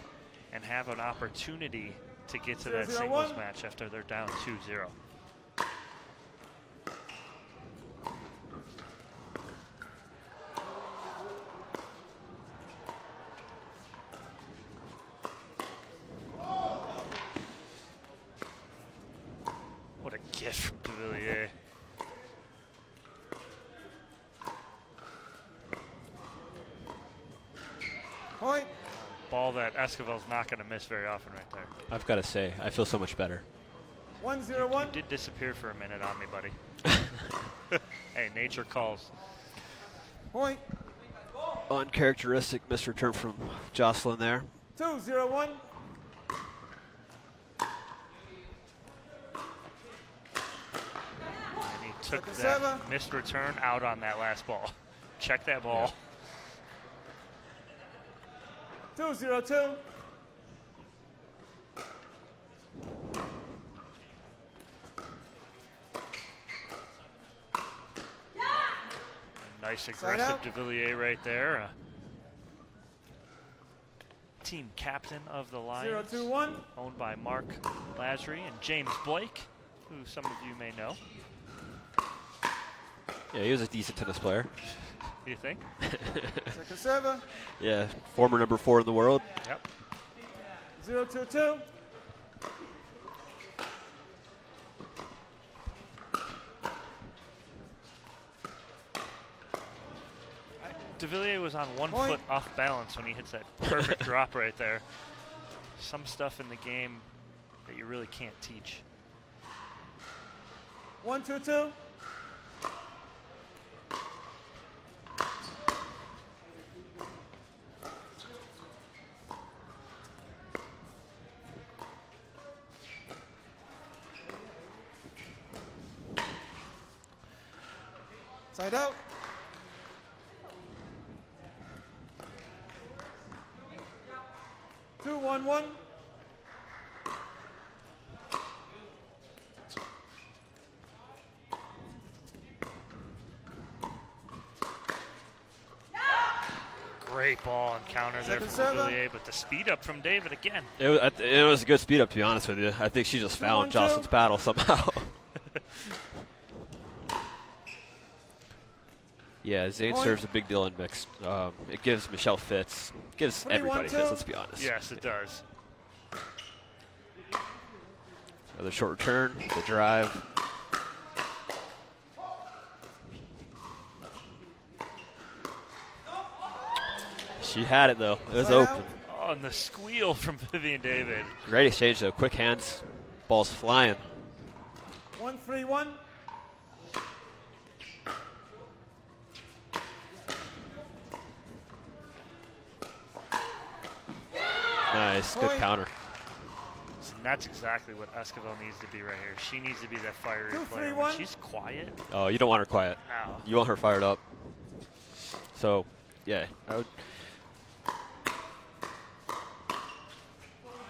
and have an opportunity to get to that singles match after they're down 2-0. What a gift from Devilliers. Point. Ball that Esquivel's not going to miss very often right there. I've got to say, I feel so much better. 1-0-1. You did disappear for a minute on me, buddy. Hey, nature calls. Point. Uncharacteristic misreturn from Jocelyn there. 2-0-1. And he took that missed return out on that last ball. Check that ball. 2-0-2. Nice aggressive Devilliers right there. Team captain of the Lions, 0-2-1. owned by Mark Lasry and James Blake, who some of you may know. Yeah, he was a decent tennis player. You think? Second server. Yeah, former number 4 in the world. Yep. 0-2-2. Devilliers was on 1 foot off balance when he hits that perfect drop right there. Some stuff in the game that you really can't teach. 1-2-2. Side out. 2-1-1. Great ball and counter there from Devilliers, but the speed up from David again. It was a good speed up, to be honest with you. I think she just found Jocelyn's paddle somehow. Yeah, Zane serves a big deal in mixed. It gives Michelle fits. It gives everybody fits, let's be honest. Yes, it does. The short return, the drive. She had it, though. It was open. Oh, and the squeal from Vivienne David. Great exchange, though. Quick hands. Ball's flying. 1-3-1. Nice. Good counter. And that's exactly what Esquivel needs to be right here. She needs to be that fiery 2, player. 3, When 1. she's quiet. Oh, you don't want her quiet. No. You want her fired up. So, yeah, I would.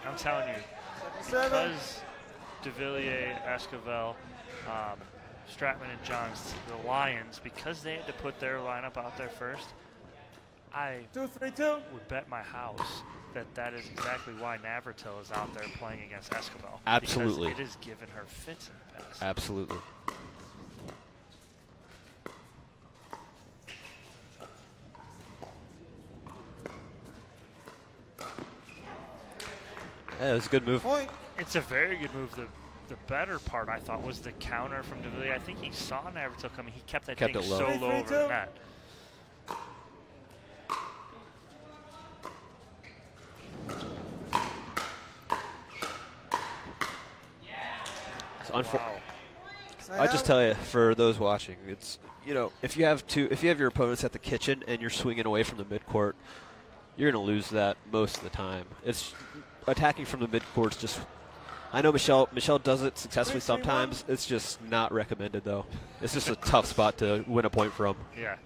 I'm telling you, because Devilliers, Esquivel, Stratman, and Johns, the Lions, because they had to put their lineup out there first, I 2, 3, 2. would bet my house that is exactly why Navratil is out there playing against Esquivel. Absolutely. Because it is giving her fits in the past. Absolutely. Yeah, it was a good move. Point. It's a very good move. The better part, I thought, was the counter from Devilliers. I think he saw Navratil coming. He kept that thing it low. so low over the net. Wow. I just tell you, for those watching, it's, you know, if you have your opponents at the kitchen and you're swinging away from the midcourt, you're going to lose that most of the time. It's attacking from the midcourt's just. I know Michelle does it successfully sometimes. It's just not recommended, though. It's just a tough spot to win a point from. Yeah.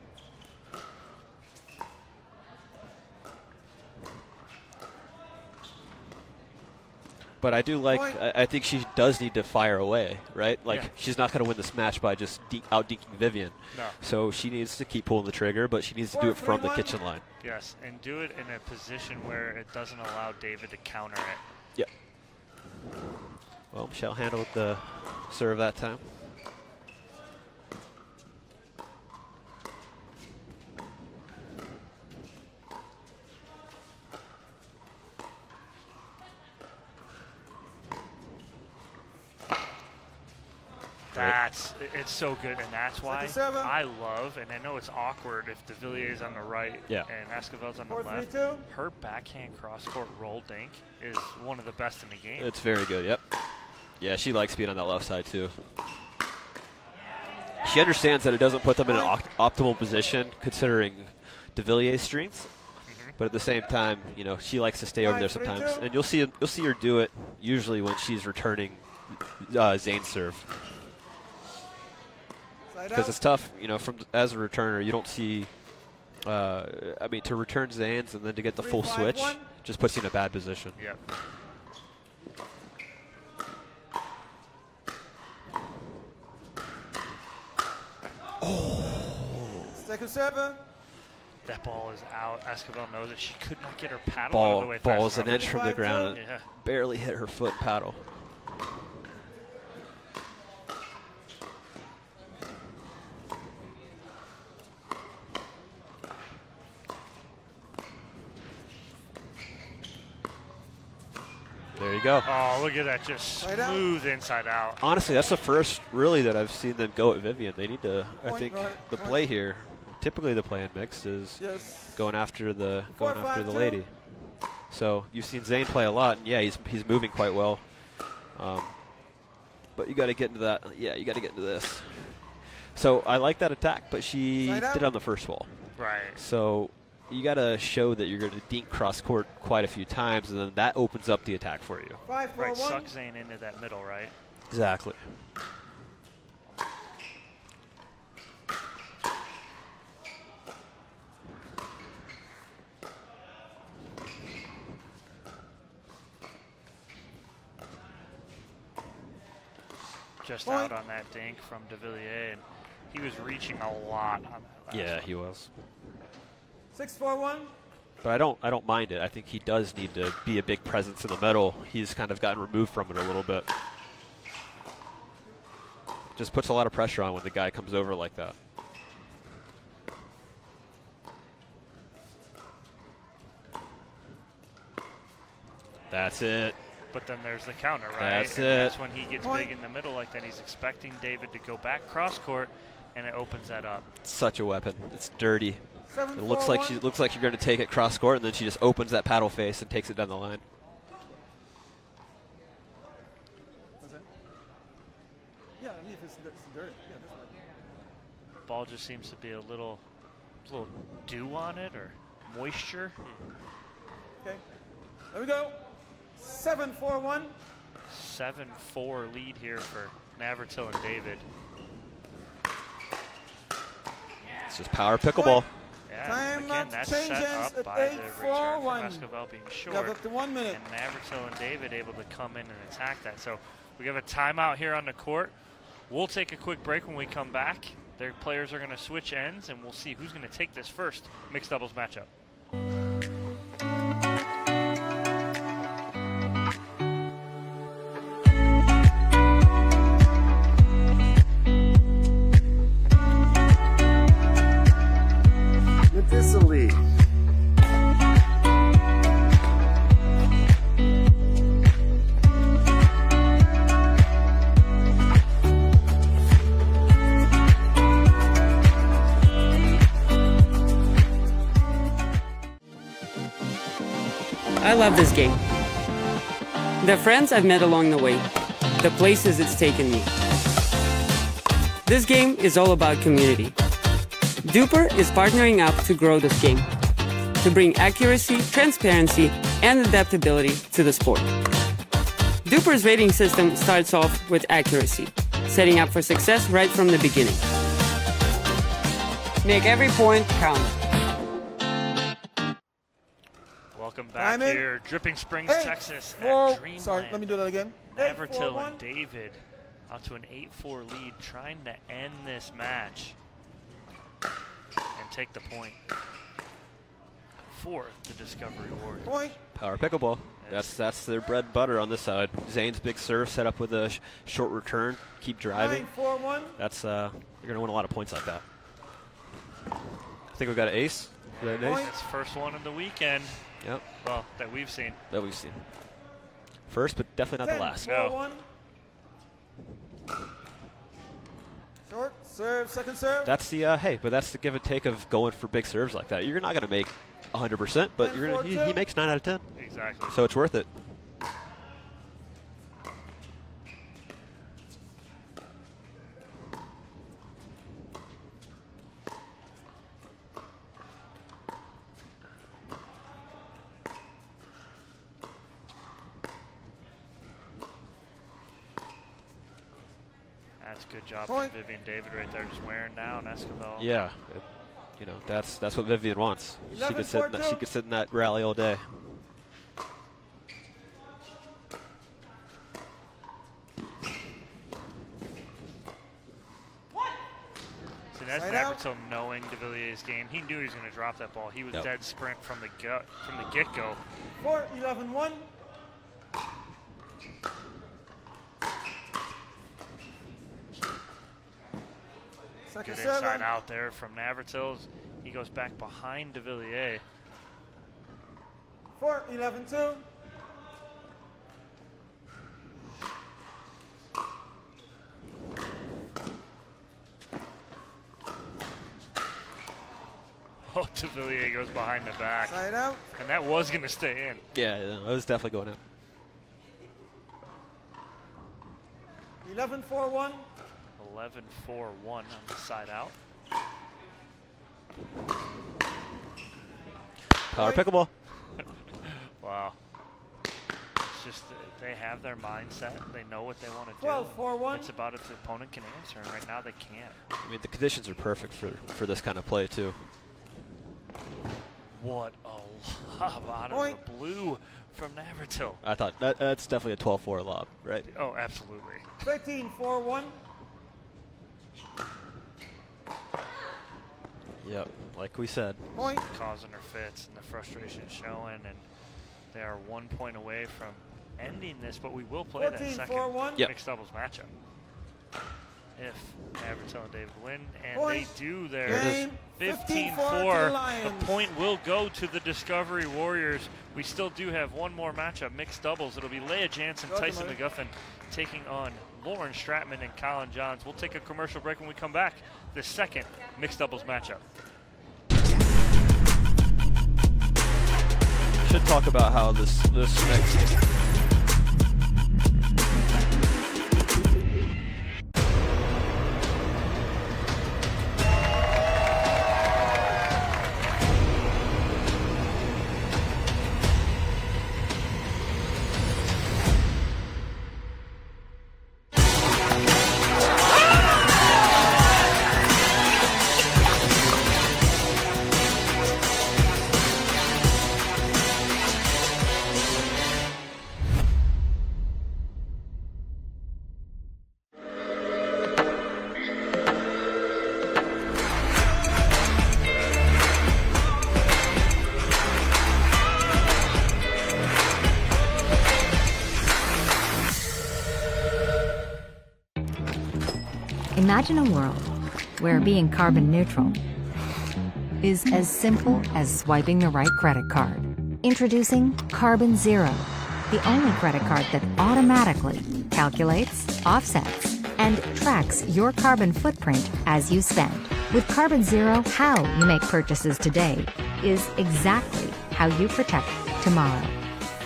But I do like. I think she does need to fire away, right? Like, Yeah. she's not going to win this match by just out-dinking Vivienne. No. So she needs to keep pulling the trigger, but she needs to do it from the kitchen line. Yes, and do it in a position where it doesn't allow David to counter it. Yep. Well, Michelle handled the serve that time. It's so good, and that's why I love, and I know it's awkward if Devilliers is on the right and Esquivel's on the left. Her backhand cross-court roll dink is one of the best in the game. It's very good, yep. Yeah, she likes being on that left side, too. She understands that it doesn't put them in an optimal position, considering Devilliers' strengths. But at the same time, you know, she likes to stay over there sometimes. And you'll see her do it usually when she's returning Zane's serve. Because it's tough, you know, as a returner, you don't see, I mean, to return Zane's and then to get the full switch just puts you in a bad position. Yep. Second server. That ball is out. Esquivel knows it. She could not get her paddle out of the way fast Ball is an enough. inch from the ground. Yeah. Barely hit her foot paddle. There you go. Oh, look at that. Just smooth inside out. Honestly, that's the first, really, that I've seen them go at Vivienne. They need to, I think, the play here, typically the play in mixed is going after the lady. So you've seen Zane play a lot, and yeah, he's moving quite well. But you got to get into that. Yeah, you got to get into this. So I like that attack, but she did it on the first ball. Right. So you got to show that you're going to dink cross court quite a few times, and then that opens up the attack for you. Right, suck Zane into that middle, right? Exactly. Just out on that dink from Devilliers, and he was reaching a lot on that. Yeah, he was. 6-4-1. But I don't mind it. I think he does need to be a big presence in the middle. He's kind of gotten removed from it a little bit. Just puts a lot of pressure on when the guy comes over like that. That's it. But then there's the counter, right? That's and it. That's when he gets big in the middle like that. He's expecting David to go back cross court, and it opens that up. Such a weapon. It's dirty. It looks like you're going to take it cross court, and then she just opens that paddle face and takes it down the line. Yeah, I mean, if it's dirty. Yeah, Ball just seems to be a little dew on it or moisture. Okay. There we go. 7-4-1. 7-4 lead here for Navratil and David. It's just power pickleball. Yeah, again, that's set up by the return from Esquivel being short. Up to 1 minute. And Navratil and David able to come in and attack that. So we have a timeout here on the court. We'll take a quick break. When we come back, their players are going to switch ends, and we'll see who's going to take this first mixed doubles matchup. With this a lead. I love this game. The friends I've met along the way, the places it's taken me. This game is all about community. Duper is partnering up to grow this game, to bring accuracy, transparency, and adaptability to the sport. Duper's rating system starts off with accuracy, setting up for success right from the beginning. Make every point count. Welcome back here, Dripping Springs, Texas, at Dreamland. Sorry, let me do that again. Navratil and David out to an 8-4 lead, trying to end this match and take the point for the Discovery Warriors. Power pickleball. That's their bread and butter on this side. Zane's big serve set up with a short return. Keep driving. 9-4-1. That's you're gonna win a lot of points like that. I think we've got an ace. It's first one of the weekend. Yep. Well, that we've seen. First, but definitely not the last. No. Short serve, second serve. That's the hey, but that's the give and take of going for big serves like that. You're not gonna make 100%, but you're gonna he makes 9 out of 10. Exactly. So it's worth it. That's a good job from Vivienne David right there, just wearing down Esquivel. Yeah, you know that's what Vivienne wants. She could sit in that rally all day. See, that's Navratil knowing Devilliers' game. He knew he was going to drop that ball. He was dead sprint from the get-go. 4-11-1. Good inside out there from Navratil. He goes back behind Devilliers. 4-11-2. Oh, Devilliers goes behind the back. Side out. And that was going to stay in. Yeah, it was definitely going in. 11-4-1. 11-4-1 on the side out. Power pickleball. Wow. It's just they have their mindset. They know what they want to do. 12-4-1. It's about if the opponent can answer, and right now they can't. I mean, the conditions are perfect for this kind of play too. What a lob out of the blue from Navratil. I thought that's definitely a 12-4 lob, right? Oh, absolutely. 13-4-1. Yep, like we said. Point. Causing her fits and the frustration showing, and they are 1 point away from ending this, but we will play that second mixed doubles matchup. If Navratil and David win, and they do their 15-4, the point will go to the Discovery Warriors. We still do have one more matchup, mixed doubles. It'll be Leah Jansen, Tyson McGuffin taking on Lauren Stratman and Collin Johns. We'll take a commercial break. When we come back, the second mixed doubles matchup. Should talk about how this next. Imagine a world where being carbon neutral is as simple as swiping the right credit card. Introducing Carbon Zero, the only credit card that automatically calculates, offsets, and tracks your carbon footprint as you spend. With Carbon Zero, how you make purchases today is exactly how you protect tomorrow.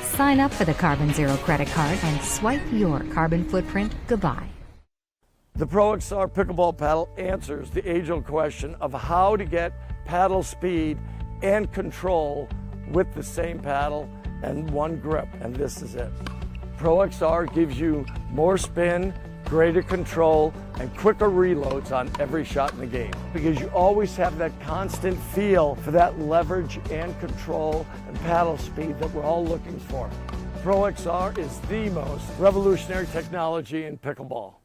Sign up for the Carbon Zero credit card and swipe your carbon footprint goodbye. The Pro XR Pickleball Paddle answers the age-old question of how to get paddle speed and control with the same paddle and one grip, and this is it. Pro XR gives you more spin, greater control, and quicker reloads on every shot in the game, because you always have that constant feel for that leverage and control and paddle speed that we're all looking for. Pro XR is the most revolutionary technology in pickleball.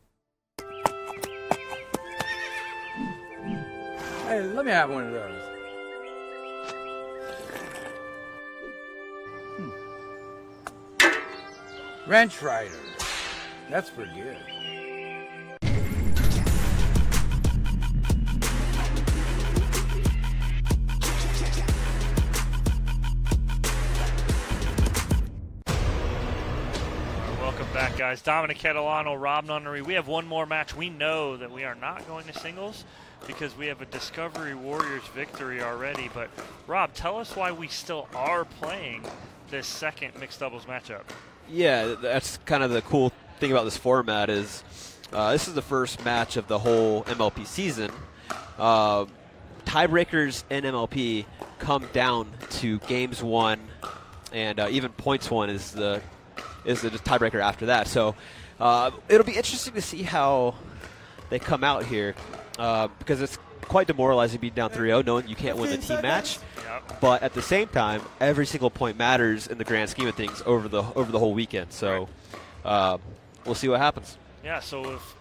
Hey, let me have one of those. Wrench rider. That's pretty good. Welcome back, guys. Dominic Catalano, Rob Nunnery. We have one more match. We know that we are not going to singles because we have a Discovery Warriors victory already. But, Rob, tell us why we still are playing this second mixed doubles matchup. Yeah, that's kind of the cool thing about this format is this is the first match of the whole MLP season. Tiebreakers in MLP come down to games won, and even points won is the tiebreaker after that. So it'll be interesting to see how they come out here because it's quite demoralizing being down 3-0, knowing you can't win the team match. But at the same time, every single point matters in the grand scheme of things over the whole weekend. So we'll see what happens. Yeah, so if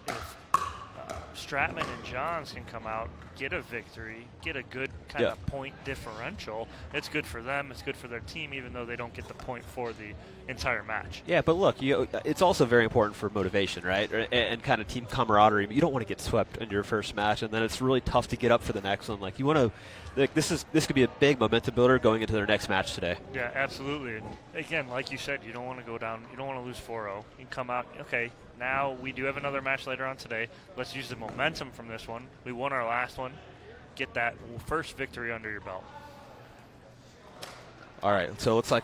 Stratman and Johns can come out, get a victory, get a good kind of point differential, it's good for them, it's good for their team, even though they don't get the point for the entire match. Yeah, but look, it's also very important for motivation, right? And kind of team camaraderie. You don't want to get swept in your first match, and then it's really tough to get up for the next one. Like, you want to. Like, this could be a big momentum builder going into their next match today. Yeah, absolutely. And again, like you said, you don't want to go down. You don't want to lose 4-0. You can come out. Okay, now we do have another match later on today. Let's use the momentum from this one. We won our last one. Get that first victory under your belt. All right, so it looks like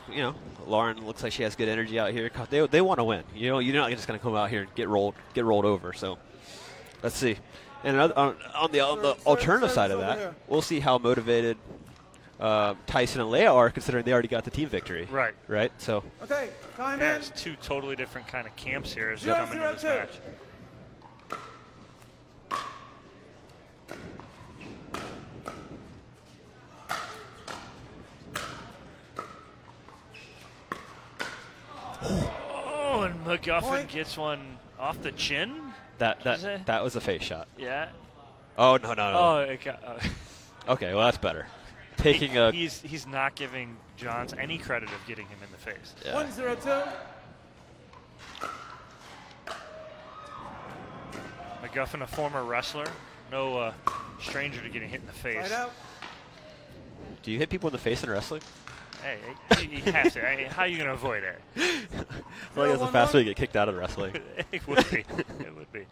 Lauren looks like she has good energy out here. They want to win. You're not just going to come out here and get rolled over. So let's see. And on the alternative side of that, we'll see how motivated Tyson and Leia are, considering they already got the team victory. Right. Right. So. Okay. Time yeah, in. it's two totally different kind of camps here as we come into this match. Oh, and McGuffin gets one off the chin. That was a face shot. Yeah. Oh no. Oh, it got, okay, well that's better. He's not giving Johns any credit of getting him in the face. Yeah. 1-0-2. McGuffin, a former wrestler, no stranger to getting hit in the face. Right out. Do you hit people in the face in wrestling? Hey, you have to. How are you going to avoid it? Well, that's the fast way to get kicked out of wrestling. It would be. It would be.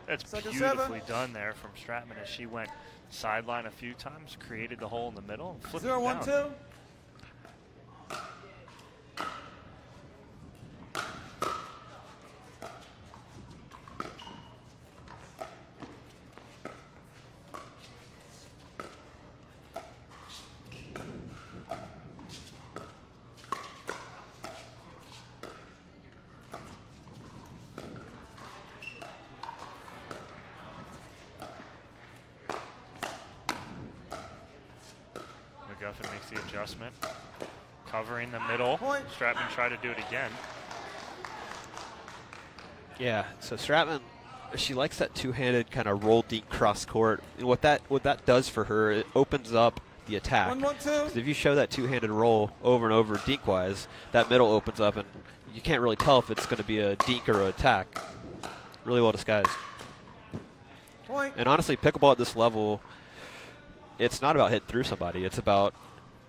That's beautifully done there from Stratman as she went sideline a few times, created the hole in the middle, and flipped it down. 0-1-2. McGuffin makes the adjustment. Covering the middle. Stratman tried to do it again. Yeah, so Stratman, she likes that two-handed kind of roll deke cross court. And what that does for her, it opens up the attack. 'Cause if you show that two-handed roll over and over deke-wise, that middle opens up, and you can't really tell if it's going to be a deke or an attack. Really well disguised. And honestly, pickleball at this level, it's not about hitting through somebody. It's about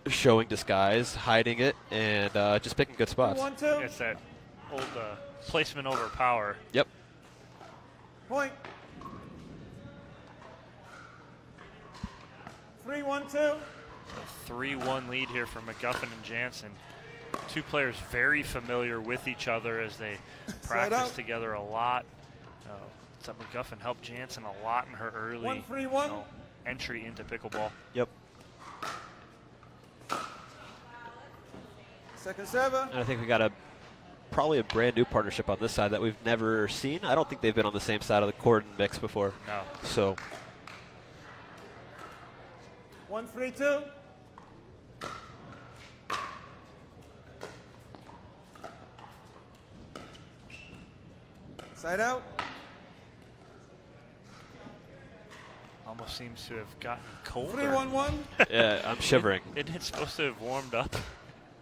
showing disguise, hiding it, and just picking good spots. It's that old placement over power. Yep. Point. 3-1-2. 3-1 lead here for McGuffin and Jansen. Two players very familiar with each other as they practice together a lot. So McGuffin helped Jansen a lot in her early entry into pickleball. Yep. Second server. And I think we got probably a brand new partnership on this side that we've never seen. I don't think they've been on the same side of the court and mix before. No. So 1-3-2. Side out. Almost seems to have gotten colder. 3-1-1. yeah, I'm shivering. Isn't it supposed to have warmed up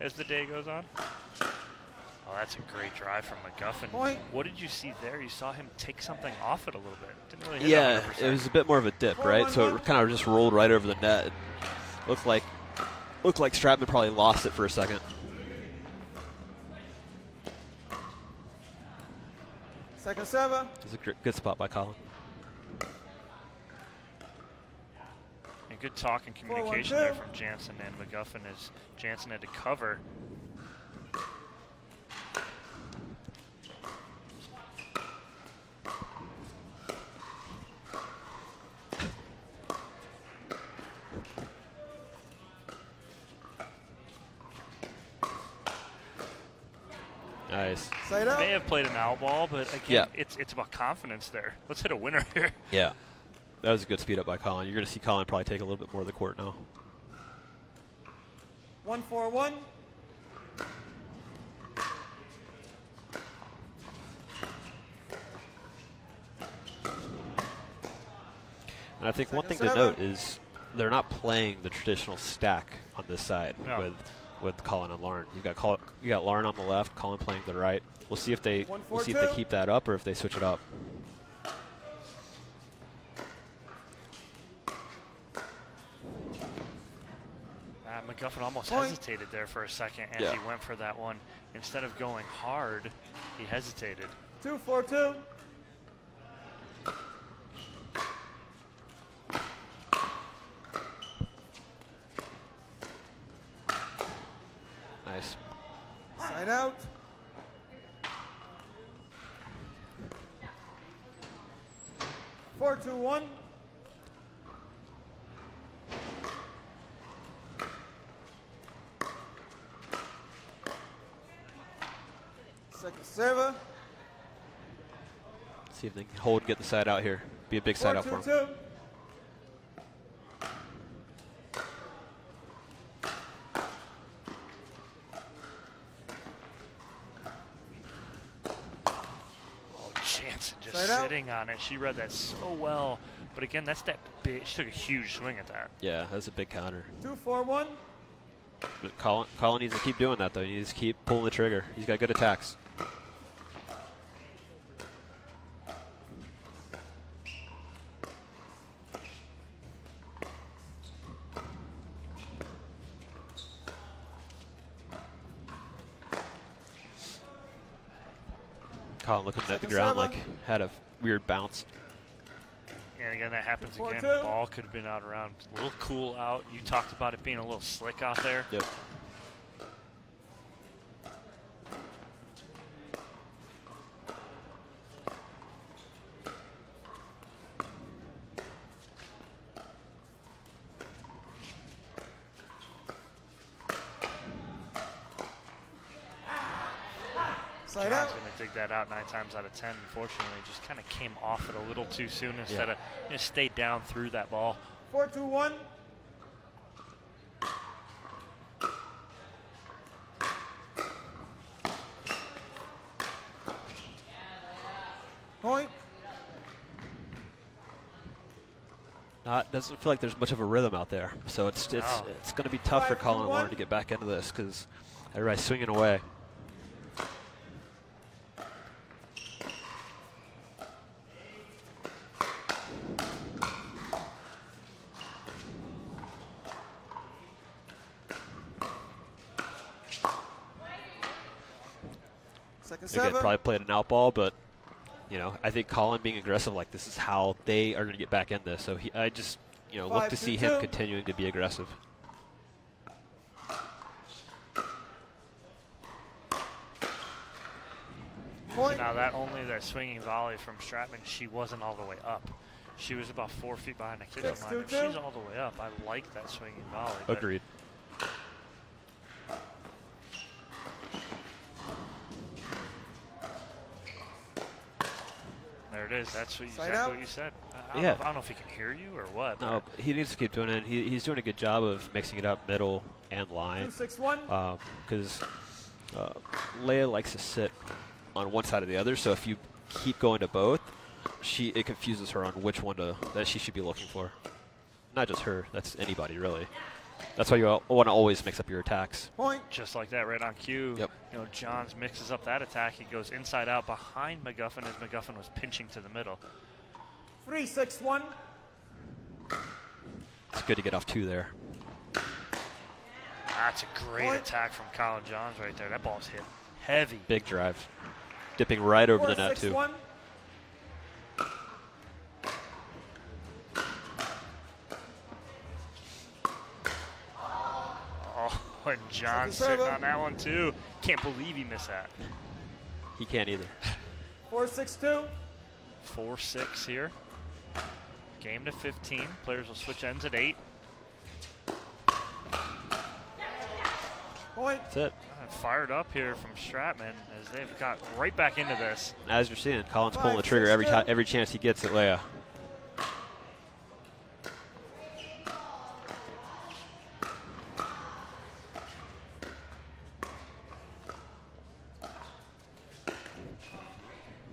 as the day goes on? Oh, that's a great drive from McGuffin. Point. What did you see there? You saw him take something off it a little bit. Didn't really hit Yeah, 100%. it was a bit more of a dip, right? So it kind of just rolled right over the net. Looked like Stratman probably lost it for a second. Second server. It was a good spot by Collin. And good talk and communication there from Jansen and McGuffin as Jansen had to cover. Nice. May have played an out ball, but again, it's about confidence there. Let's hit a winner here. Yeah. That was a good speed up by Collin. You're going to see Collin probably take a little bit more of the court now. 1-4-1. And I think one thing to note is they're not playing the traditional stack on this side with Collin and Lauren. You got Lauren on the left, Collin playing to the right. We'll see if they keep that up or if they switch it up. McGuffin almost hesitated there for a second as he went for that one. Instead of going hard, he hesitated. 2-4-2. Nice. Side out. Four, 2-1. Second server. See if they can hold, get the side out here. Be a big side out for them. 4-2-2. Jansen just sitting on it. She read that so well. But again, that's that big. She took a huge swing at that. Yeah, that's a big counter. 2-4-1. But Collin needs to keep doing that, though. He needs to keep pulling the trigger. He's got good attacks. Collin looking at the ground like had a weird bounce. And again, that happens again. Ball could have been out around. A little cool out. You talked about it being a little slick out there. Yep. John's going to dig that out 9 times out of 10. Unfortunately, just kind of came off it a little too soon instead of stayed down through that ball. 4-2-1. Doesn't feel like there's much of a rhythm out there. So it's going to be tough for Collin and Lauren to get back into this because everybody's swinging away. Again, probably played an out ball, but you know, I think Collin being aggressive like this is how they are going to get back in this. So I just, you know, look to see him continuing to be aggressive. So now that swinging volley from Stratman, she wasn't all the way up. She was about 4 feet behind the kitchen line. If she's all the way up, I like that swinging volley. Agreed. There it is. That's exactly what you said. I don't know if he can hear you or what. No, he needs to keep doing it. He's doing a good job of mixing it up middle and line. Because Leia likes to sit on one side or the other. So if you keep going to both, it confuses her on which one that she should be looking for. Not just her. That's anybody really. That's why you want to always mix up your attacks. Point. Just like that, right on cue. Yep. You know, Johns mixes up that attack. He goes inside out behind McGuffin as McGuffin was pinching to the middle. 3-6-1. It's good to get off 2 there. That's a great attack from Collin Johns right there. That ball's hit heavy. Big drive. Dipping right over the net, too. 4-6-1. And John's sitting on that one too. Can't believe he missed that. He can't either. 4-6-2. 4-6 here. Game to 15. Players will switch ends at 8. Point. That's it. Fired up here from Stratman as they've got right back into this. As you're seeing, Collin's pulling the trigger every chance he gets at Leia.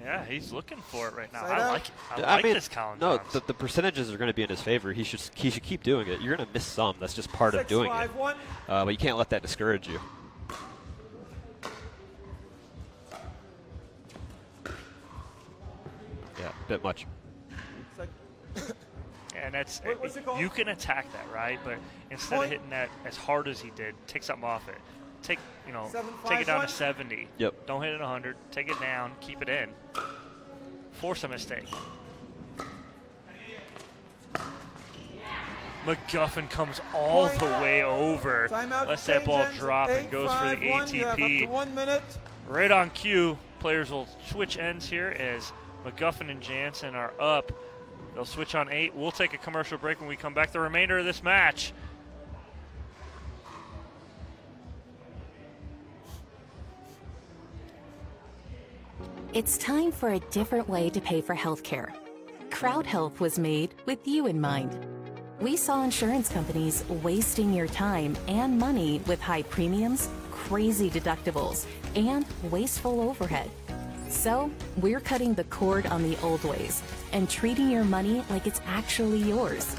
Yeah, he's looking for it right now. I like it. I like this Collin No, Johns. the percentages are going to be in his favor. He should keep doing it. You're going to miss some. That's just part of doing it. But you can't let that discourage you. Yeah, a bit much. And that's you can attack that, right? But instead of hitting that as hard as he did, take something off it. Take it down to 70. Yep. Don't hit it 100. Take it down. Keep it in. Force a mistake. McGuffin comes all the way over. Lets that ball drop and goes for the ATP. 1 minute. Right on cue. Players will switch ends here as McGuffin and Jansen are up. They'll switch on 8. We'll take a commercial break when we come back. The remainder of this match. It's time for a different way to pay for healthcare. Crowd Health was made with you in mind. We saw insurance companies wasting your time and money with high premiums, crazy deductibles, and wasteful overhead. So we're cutting the cord on the old ways and treating your money like it's actually yours.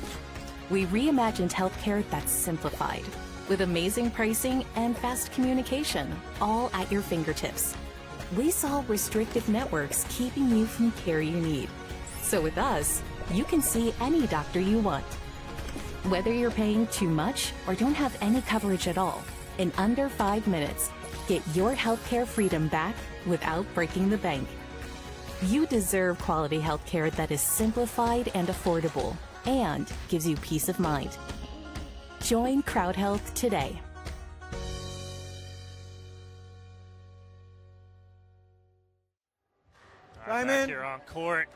We reimagined healthcare that's simplified, with amazing pricing and fast communication, all at your fingertips. We saw restrictive networks keeping you from care you need. So with us, you can see any doctor you want. Whether you're paying too much or don't have any coverage at all, in under 5 minutes, get your healthcare freedom back without breaking the bank. You deserve quality healthcare that is simplified and affordable and gives you peace of mind. Join Crowd Health today. Back here on court.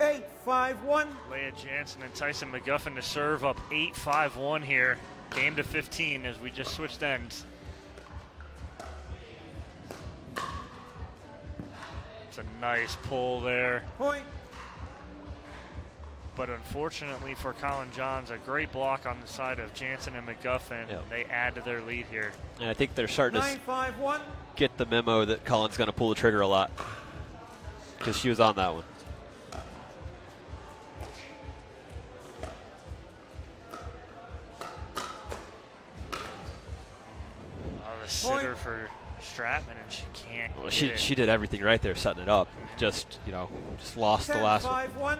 8-5-1. Leia Jansen and Tyson McGuffin to serve up 8-5-1 here. Game to 15 as we just switched ends. It's a nice pull there. Point. But unfortunately for Collin Johns, a great block on the side of Jansen and McGuffin. Yep. They add to their lead here. And I think they're starting to 9-5-1. get the memo that Collin's going to pull the trigger a lot because she was on that one. the sitter for Stratman, and she can't. Well, she did everything right there, setting it up. Just lost the last one.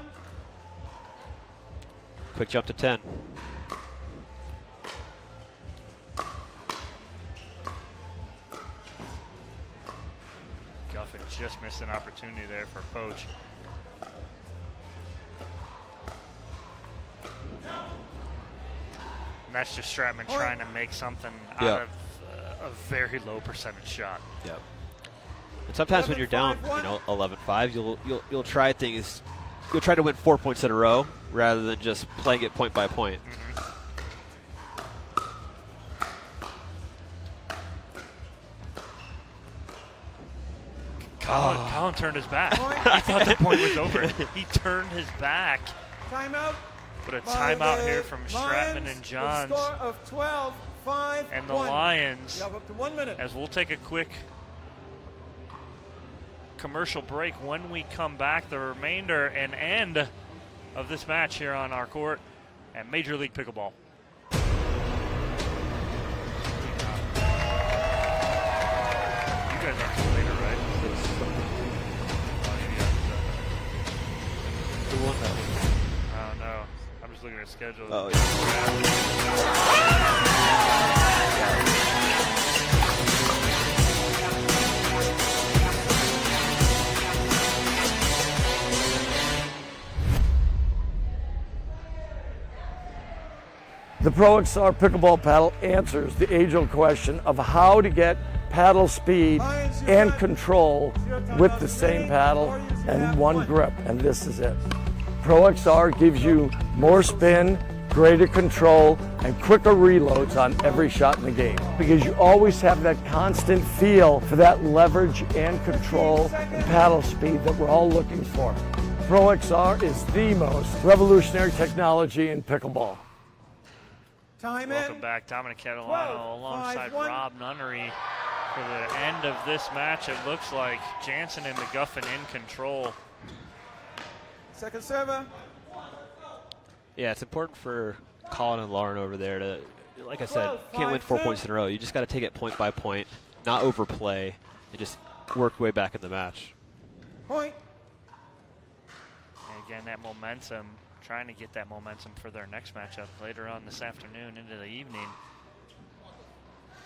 Quick jump to 10. McGuffin just missed an opportunity there for Poach. And that's just Stratman trying to make something out of a very low percentage shot. Yep. And sometimes when you're down, 11-5, you'll try things. You'll try to win 4 points in a row rather than just playing it point by point. Collin turned his back. He thought the point was over. He turned his back. Timeout. But a timeout here from Stratman and Johns. Of 12-5. And the Lions, you have up to 1 minute. as we'll take a quick commercial break. When we come back, the remainder and end of this match here on our court at Major League Pickleball. You guys are later, right? Who won that one? Oh, no. I'm just looking at the schedule. Oh, The Pro XR Pickleball Paddle answers the age-old question of how to get paddle speed and control with the same paddle and one grip, and this is it. Pro XR gives you more spin, greater control, and quicker reloads on every shot in the game because you always have that constant feel for that leverage and control and paddle speed that we're all looking for. Pro XR is the most revolutionary technology in pickleball. Welcome back, Dominic Catalano alongside Rob Nunnery for the end of this match. It looks like Jansen and McGuffin in control. Second server. Yeah, it's important for Collin and Lauren over there to, like I said, can't win 4 points in a row. You just got to take it point by point, not overplay, and just work your way back in the match. Point. And again, that momentum, trying to get that momentum for their next matchup later on this afternoon into the evening.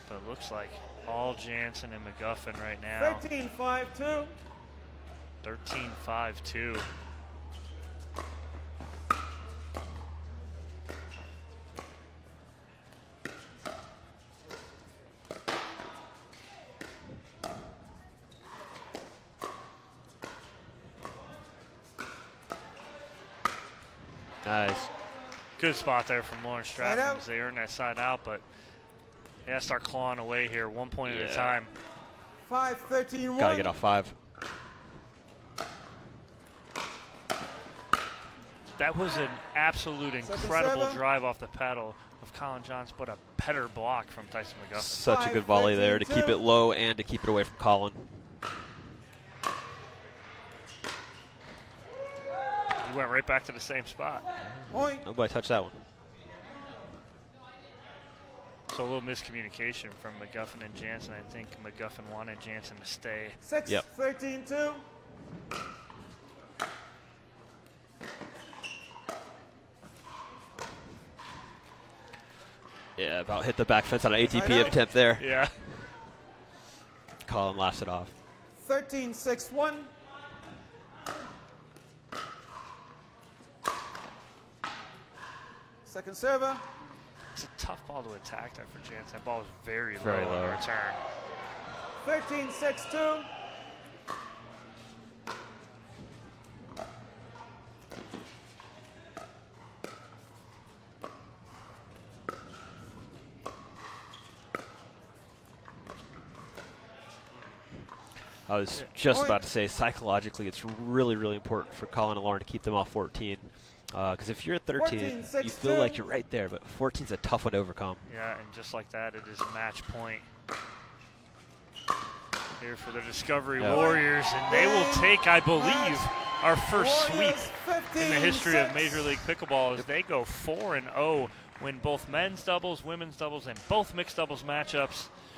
But it looks like all Jansen and McGuffin right now. 13-5-2. 13-5-2. Nice. Good spot there from Lauren Stratman as they earn that side out, but they have to start clawing away here 1 point at a time. 5-13-1. Got to get off 5. That was an absolute incredible drive off the paddle of Collin Johns, but a better block from Tyson McGuffin. Such a good volley there to keep it low and to keep it away from Collin. He went right back to the same spot. Nobody touched that one. So a little miscommunication from McGuffin and Jansen. I think McGuffin wanted Jansen to stay. 6-13-2. Yeah, about hit the back fence on an ATP attempt there. Yeah. Collin laughs it off. 13-6-1. Second server. It's a tough ball to attack there for Jansen. That ball was very low low. in return. 13-6-2. I was just about to say, psychologically, it's really, really important for Collin and Lauren to keep them off 14. Because if you're at 13, you feel like you're right there, but 14's a tough one to overcome. Yeah, and just like that, it is match point here for the Discovery Warriors, and they will take, I believe, our first sweep in the history of Major League Pickleball as they go 4-0, win both men's doubles, women's doubles, and both mixed doubles matchups.